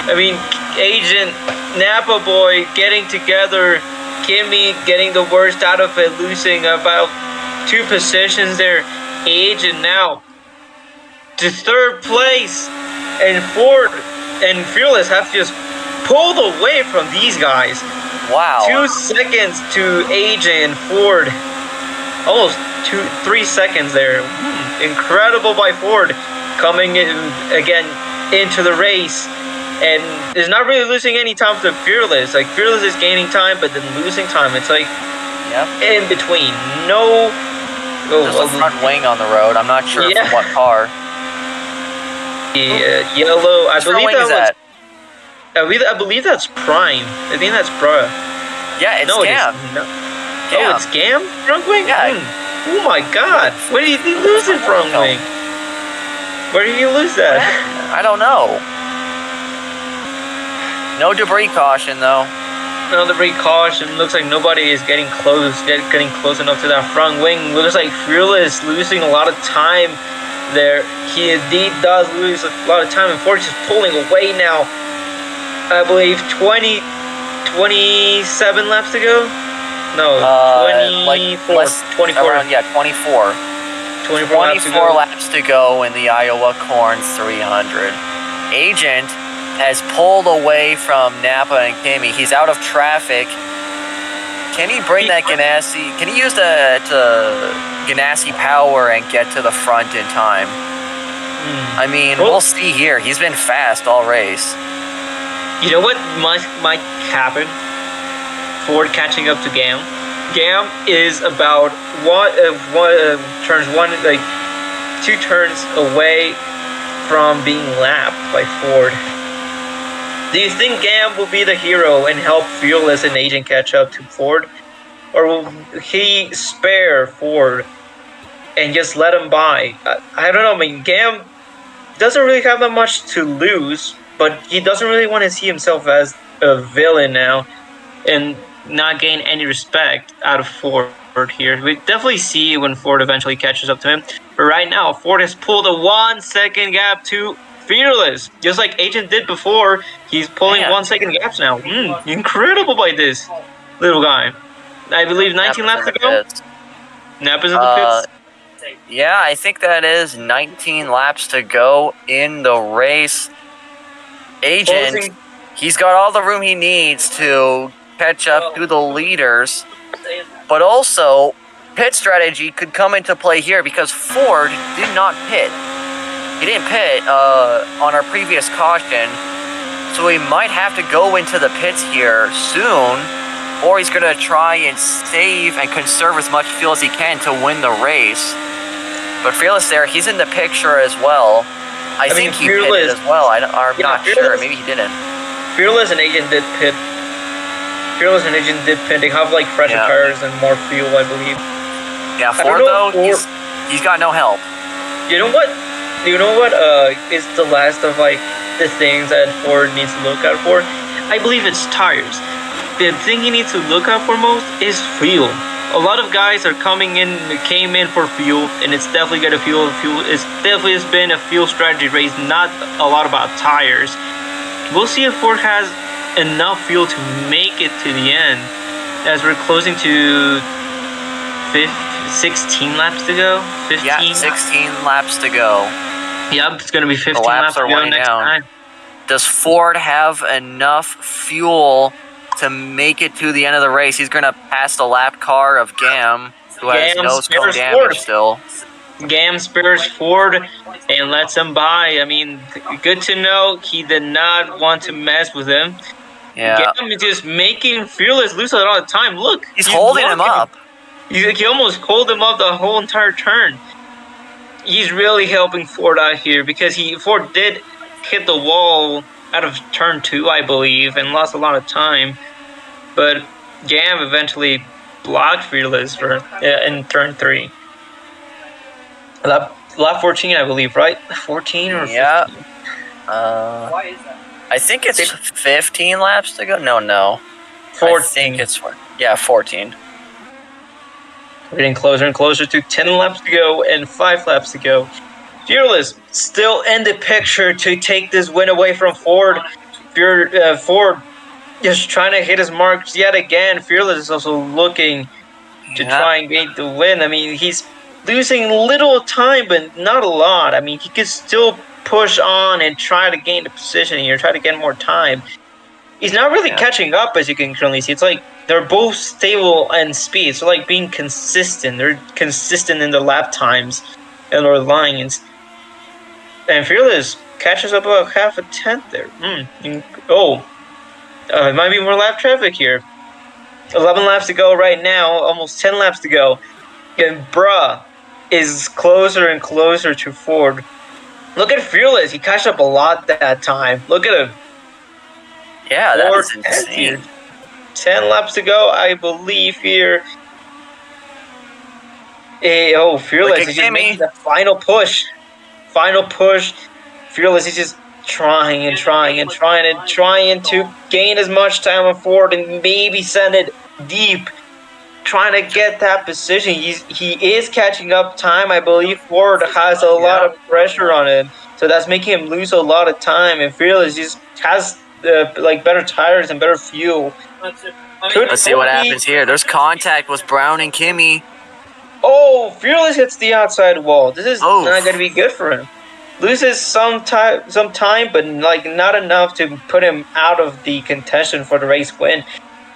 Agent, Napa boy getting together. Kimi getting the worst out of it, losing about 2 positions there. Agent now to 3rd place. And Ford and Fearless have just pulled away from these guys. Wow. 2 seconds to Agent and Ford. Almost 3 seconds there. Incredible by Ford coming in again into the race. and is not really losing any time to Fearless. Like Fearless is gaining time, but then losing time. It's like in between. No. There's a front wing on the road. I'm not sure from what car. Yellow. I believe that was. I believe that's Prime. I think that's Bruh. Yeah, it's Gam. Oh, it's Gam? Front wing? Yeah. Oh my god. Where did he lose in front wing? Where did he lose that? I don't know. No debris caution though. No debris caution. Looks like nobody is getting close enough to that front wing. Looks like Fearless losing a lot of time there. He indeed does lose a lot of time, and Ford is pulling away now. I believe 27 laps to go. No, 24. 24. Around, 24. 24 laps to go in the Iowa Corn 300. Agent has pulled away from Napa and Kimi. He's out of traffic. Can he bring that Ganassi? Can he use the Ganassi power and get to the front in time? I mean, we'll see here. He's been fast all race. You know what might happen? Ford catching up to Gam. Gam is about two turns away from being lapped by Ford. Do you think Gam will be the hero and help Fearless and Agent catch up to Ford? Or will he spare Ford and just let him by? I don't know. I mean, Gam doesn't really have that much to lose, but he doesn't really want to see himself as a villain now and not gain any respect out of Ford here. We definitely see when Ford eventually catches up to him. But right now, Ford has pulled a 1 second gap to Fearless. Just like Agent did before, he's pulling 1 second gaps now. Incredible by this little guy. I believe 19 laps to go. Napa's in the pits. Yeah, I think that is 19 laps to go in the race. Agent, he's got all the room he needs to catch up to the leaders, but also pit strategy could come into play here because Ford did not pit. He didn't pit on our previous caution, so he might have to go into the pits here soon, or he's going to try and save and conserve as much fuel as he can to win the race. But Fearless there, he's in the picture as well. I think he pitted as well. I'm not sure. Maybe he didn't. Fearless and Agent did pit. They have like fresher tires and more fuel, I believe. Yeah, Ford though, he's got no help. You know what? Is the last of like the things that Ford needs to look out for? I believe it's tires. The thing he needs to look out for most is fuel. A lot of guys came in for fuel, and it's definitely got a fuel. It's definitely has been a fuel strategy race, not a lot about tires. We'll see if Ford has enough fuel to make it to the end, as we're closing to 16 laps to go. 15. Yeah, 16 laps to go. Yep, it's gonna be 15 laps to go next time. Does Ford have enough fuel to make it to the end of the race? He's gonna pass the lap car of Gam, who has nose cone damage still. Gam spares Ford and lets him by. I mean, good to know he did not want to mess with him. Yeah. Gam is just making Fearless lose a lot of time. Look, he's holding him up. He almost hold him up the whole entire turn. He's really helping Ford out here because Ford did hit the wall out of turn 2, I believe, and lost a lot of time. But Gam eventually blocked Fearless in turn 3. Lap 14, I believe, right? 14 or 15? Yeah. Why is that? I think it's 15 laps to go. No. 14. I think it's 14. We're getting closer and closer to 10 laps to go and 5 laps to go. Fearless still in the picture to take this win away from Ford. Ford just trying to hit his marks yet again. Fearless is also looking to try and get the win. I mean, he's losing little time, but not a lot. I mean, he could still push on and try to gain the position here, try to get more time. He's not really catching up, as you can currently see. It's like they're both stable in speed. So, like, being consistent. They're consistent in their lap times and their lines. And Fearless catches up about half a tenth there. It might be more lap traffic here. 11 laps to go right now, almost 10 laps to go. And bruh is closer and closer to Ford. Look at Fearless. He catched up a lot that time. Look at him. Yeah, that is insane. 10 laps to go, I believe, here. Fearless is just making the final push. Final push. Fearless is just trying to gain as much time on Ford and maybe send it deep. Trying to get that position. He is catching up time. I believe Ford has a lot of pressure on him. So that's making him lose a lot of time. And Fearless just has better tires and better fuel. Let's see what happens here. There's contact with Brown and Kimmy. Oh, Fearless hits the outside wall. This is not going to be good for him. Loses some time, but not enough to put him out of the contention for the race win.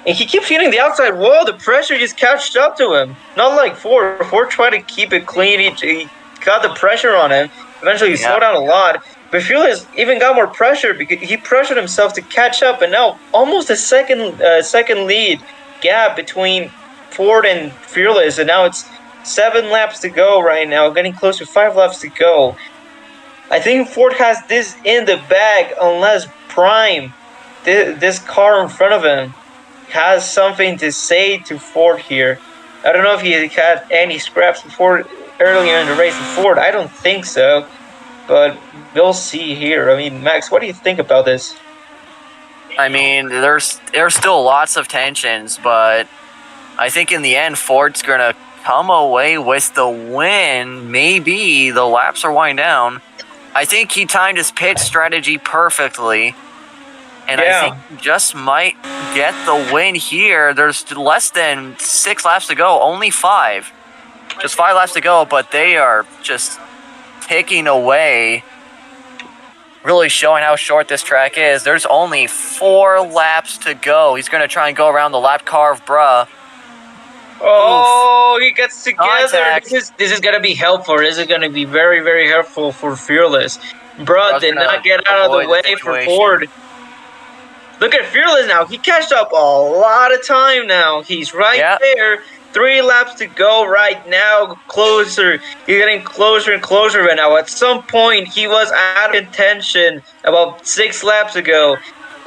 And he keeps hitting the outside wall. The pressure just catched up to him. Not like Ford. Ford tried to keep it clean. He got the pressure on him. Eventually, he slowed down a lot. But Fearless even got more pressure because he pressured himself to catch up. And now almost a second lead gap between Ford and Fearless. And now it's 7 laps to go right now. Getting close to 5 laps to go. I think Ford has this in the bag unless Prime, this car in front of him, has something to say to Ford here. I don't know if he had any scraps before earlier in the race with Ford. I don't think so, but we'll see here. I mean, Max, what do you think about this? I mean, there's still lots of tensions, but I think in the end, Ford's gonna come away with the win. Maybe the laps are winding down. I think he timed his pit strategy perfectly. And I think he just might get the win here. There's less than 6 laps to go. Only 5. Just 5 laps to go, but they are just ticking away. Really showing how short this track is. There's only 4 laps to go. He's going to try and go around the lap car of Bruh. Oh, he gets together. This is going to be helpful. This is going to be very, very helpful for Fearless. Bruh did not get out of the way for Ford. Look at Fearless now. He catched up a lot of time now. He's right there. 3 laps to go right now. Closer. He's getting closer and closer right now. At some point, he was out of contention about 6 laps ago.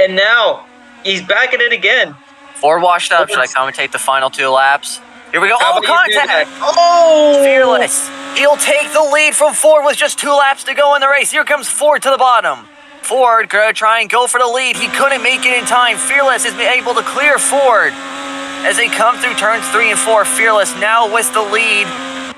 And now, he's back at it again. Ford washed up. Should I commentate the final 2 laps? Here we go. How Contact! Oh! Fearless. He'll take the lead from Ford with just 2 laps to go in the race. Here comes Ford to the bottom. Ford gonna try and go for the lead. He couldn't make it in time. Fearless is able to clear Ford as they come through turns 3 and 4. Fearless now with the lead.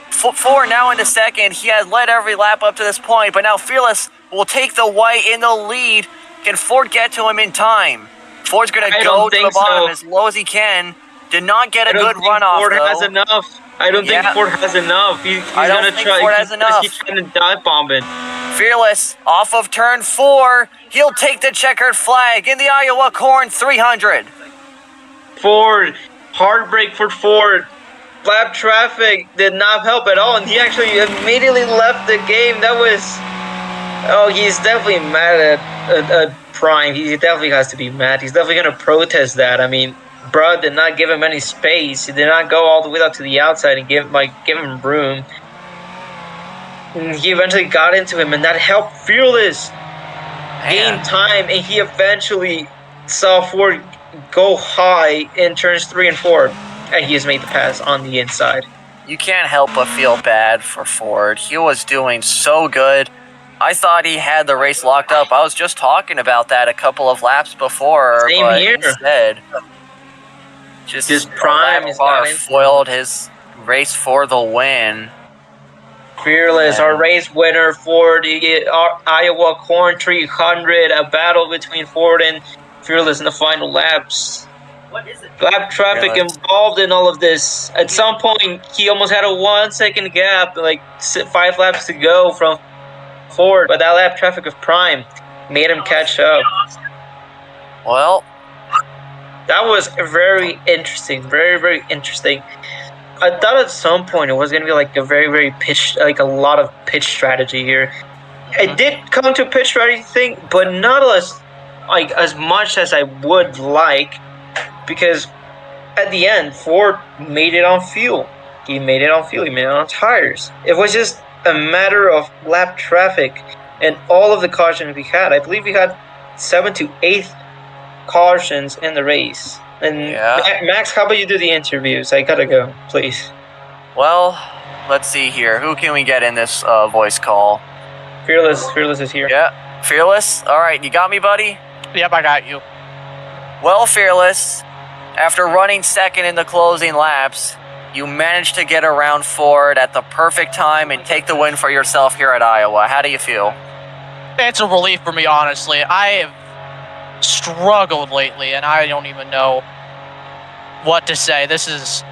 Ford now in the second. He has led every lap up to this point, but now Fearless will take the white in the lead. Can Ford get to him in time? Ford's gonna go to the bottom as low as he can. Did not get a good run off. Ford has enough. I don't think Ford has enough. He's gonna try. Ford has enough. He's trying to dive bomb it. Fearless off of turn 4. He'll take the checkered flag in the Iowa Corn 300. Ford, heartbreak for Ford. Lap traffic did not help at all, and he actually immediately left the game. That was... Oh, he's definitely mad at Prime. He definitely has to be mad. He's definitely going to protest that. I mean, Bruh did not give him any space. He did not go all the way out to the outside and give him room. And he eventually got into him, and that helped Fearless gain time, and he eventually saw Ford go high in turns 3 and 4, and he has made the pass on the inside. You can't help but feel bad for Ford. He was doing so good. I thought he had the race locked up. I was just talking about that a couple of laps before. Same but here. Instead, just Prime foiled his race for the win. Fearless, our race winner, Ford. You get our Iowa Corn 300, a battle between Ford and Fearless in the final laps. What is it? Lap traffic involved in all of this. At some point, he almost had a 1 second gap, like 5 laps to go from Ford, but that lap traffic of Prime made him catch up. Well, that was very interesting, very, very interesting. I thought at some point it was going to be like a very, very a lot of pitch strategy here. It did come to pitch strategy thing, but not as much as I would like, because at the end Ford made it on fuel. He made it on fuel. He made it on tires. It was just a matter of lap traffic and all of the cautions we had. I believe we had 7 to 8 cautions in the race. And Max, how about you do the interviews? I gotta go, please. Well, let's see here. Who can we get in this voice call? Fearless is here. Yeah, Fearless. All right, you got me, buddy? Yep, I got you. Well, Fearless, after running second in the closing laps, you managed to get around Ford at the perfect time and take the win for yourself here at Iowa. How do you feel? It's a relief for me, honestly. I have struggled lately, and I don't even know what to say. This is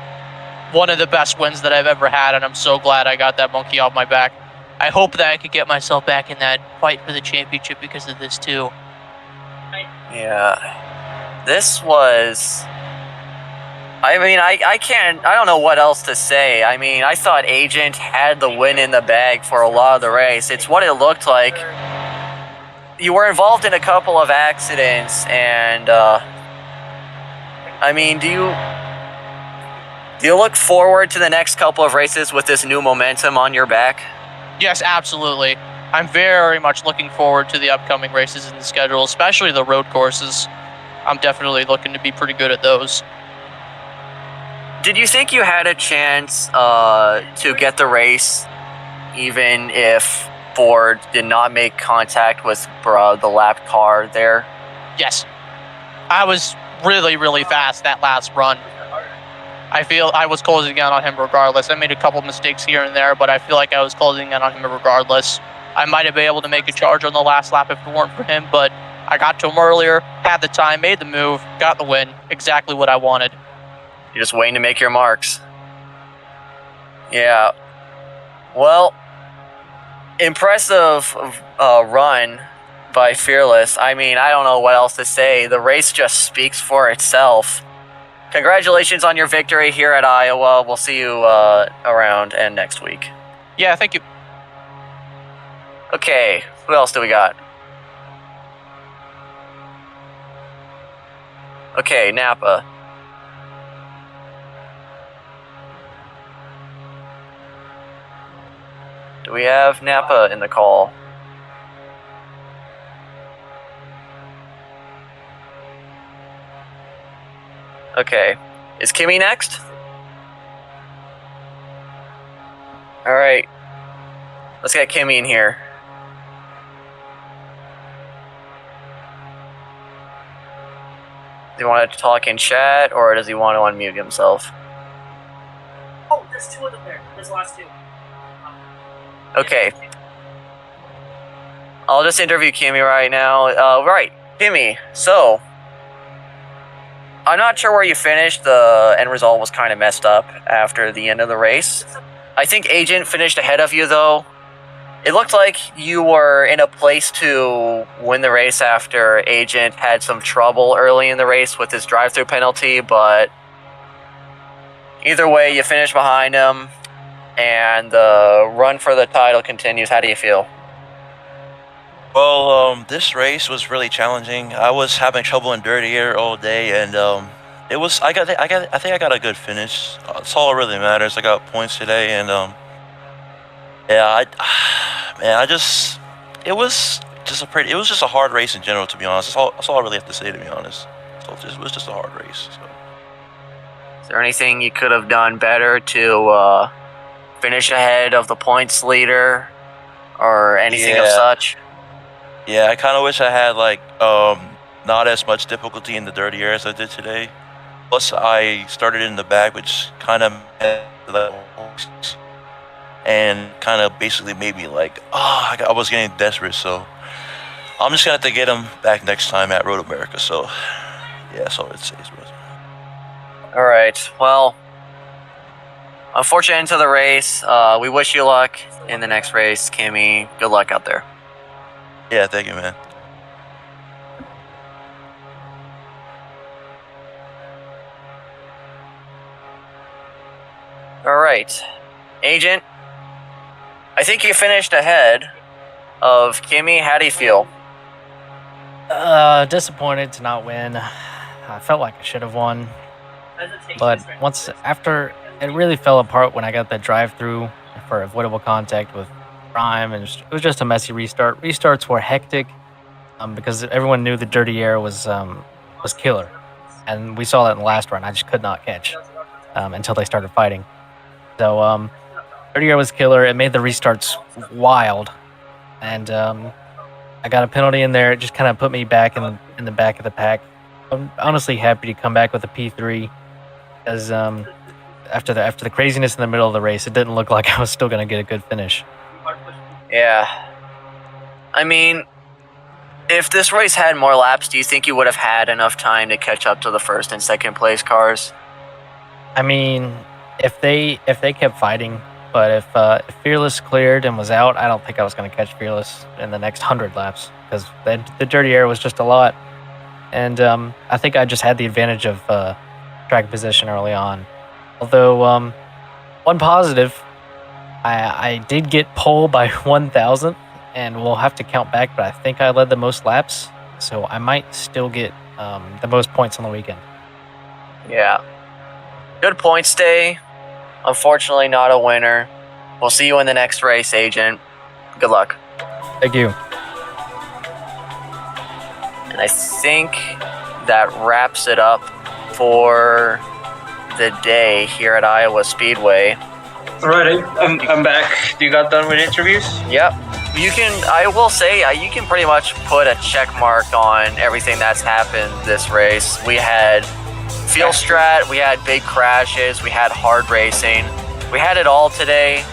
one of the best wins that I've ever had, and I'm so glad I got that monkey off my back. I hope that I could get myself back in that fight for the championship because of this, too. Yeah. This was... I mean, I don't know what else to say. I mean, I thought Agent had the win in the bag for a lot of the race. It's what it looked like. You were involved in a couple of accidents, and, I mean, do you look forward to the next couple of races with this new momentum on your back? Yes, absolutely. I'm very much looking forward to the upcoming races in the schedule, especially the road courses. I'm definitely looking to be pretty good at those. Did you think you had a chance to get the race, even if Ford did not make contact with the lap car there? Yes. I was really, really fast that last run. I feel I was closing in on him regardless. I made a couple mistakes here and there, but I feel like I was closing in on him regardless. I might have been able to make a charge on the last lap if it weren't for him, but I got to him earlier, had the time, made the move, got the win. Exactly what I wanted. You're just waiting to make your marks. Yeah. Well, impressive run by Fearless. I mean, I don't know what else to say. The race just speaks for itself. Congratulations on your victory here at Iowa. We'll see you around and next week. Yeah, thank you. Okay, who else do we got? Okay, Napa. Do we have Napa in the call? Okay. Is Kimmy next? Alright. Let's get Kimmy in here. Does he want to talk in chat, or does he want to unmute himself? Oh, there's two of them there. There's the last two. Okay. I'll just interview Kimmy right now. Right, Kimmy, so... I'm not sure where you finished. The end result was kind of messed up after the end of the race. I think Agent finished ahead of you, though. It looked like you were in a place to win the race after Agent had some trouble early in the race with his drive-through penalty, but either way, you finished behind him, and the run for the title continues. How do you feel? Well, this race was really challenging. I was having trouble in dirty air all day, and it was. I think I got a good finish. That's all that really matters. I got points today, and yeah, it was just a hard race in general, to be honest. That's all I really have to say, to be honest. So it was just a hard race. So. Is there anything you could have done better to finish ahead of the points leader, or anything of such? Yeah, I kind of wish I had not as much difficulty in the dirty air as I did today. Plus, I started in the back, which kind of and kind of basically made me I was getting desperate. So I'm just gonna have to get him back next time at Road America. So yeah, so it's. All right. Well, unfortunate into the race. We wish you luck in the next race, Kimmy. Good luck out there. Yeah, thank you, man. All right. Agent, I think you finished ahead. of Kimmy. How do you feel? Disappointed to not win. I felt like I should have won, but after it really fell apart when I got that drive-through for avoidable contact with Prime, and it was just a messy restart. Restarts were hectic because everyone knew the dirty air was killer, and we saw that in the last run. I just could not catch until they started fighting. So dirty air was killer. It made the restarts wild, and I got a penalty in there. It just kind of put me back in the back of the pack. I'm honestly happy to come back with a P3, because after the craziness in the middle of the race, it didn't look like I was still going to get a good finish. Yeah. I mean, if this race had more laps, do you think you would have had enough time to catch up to the first and second place cars? I mean, if they kept fighting, but if Fearless cleared and was out, I don't think I was going to catch Fearless in the next 100 laps, because the dirty air was just a lot. And I think I just had the advantage of track position early on. Although, one positive, I did get pole by 1,000, and we'll have to count back, but I think I led the most laps, so I might still get the most points on the weekend. Yeah. Good points day. Unfortunately, not a winner. We'll see you in the next race, Agent. Good luck. Thank you. And I think that wraps it up for the day here at Iowa Speedway. All right, I'm back. You got done with interviews? Yep. I will say, you can pretty much put a check mark on everything that's happened this race. We had field strat, we had big crashes, we had hard racing. We had it all today,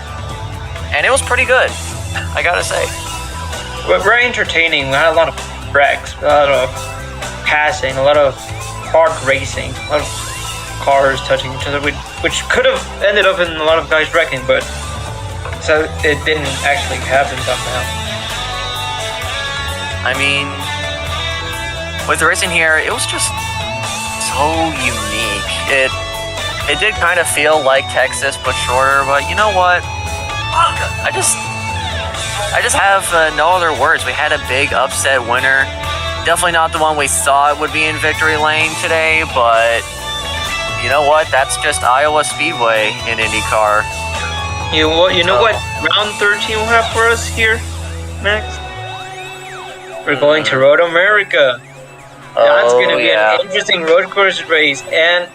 and it was pretty good, I gotta say. Well, very entertaining. We had a lot of wrecks, a lot of passing, a lot of hard racing, a lot of cars touching each other, which could have ended up in a lot of guys wrecking, but so it didn't actually happen somehow. I mean, with the racing here, it was just so unique. It did kind of feel like Texas, but shorter, but you know what? I just have no other words. We had a big upset winner. Definitely not the one we thought would be in victory lane today, but you know what? That's just Iowa Speedway in INDYCAR. You know what round 13 will have for us here, Max? We're going to Road America. That's going to be an interesting road course race, and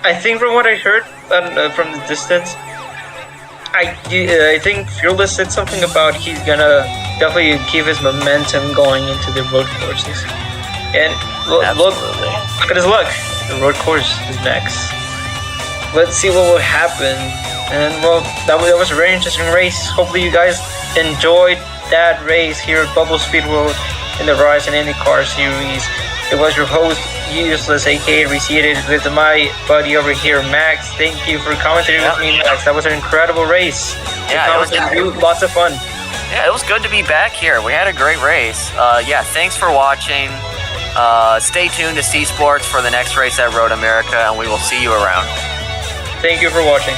I think from what I heard from the distance, I think Fearless said something about he's gonna definitely keep his momentum going into the road courses. And look at his luck. The road course is next. Let's see what will happen. And well, that was a very interesting race. Hopefully you guys enjoyed that race here at Bubble Speedworld in the Rise and INDYCAR series. It was your host, Useless, aka Reseated, with my buddy over here, Max. Thank you for commentating with me, Max. That was an incredible race. Yeah, it was lots of fun. Yeah, it was good to be back here. We had a great race. Yeah, thanks for watching. Stay tuned to C Sports for the next race at Road America, and we will see you around. Thank you for watching.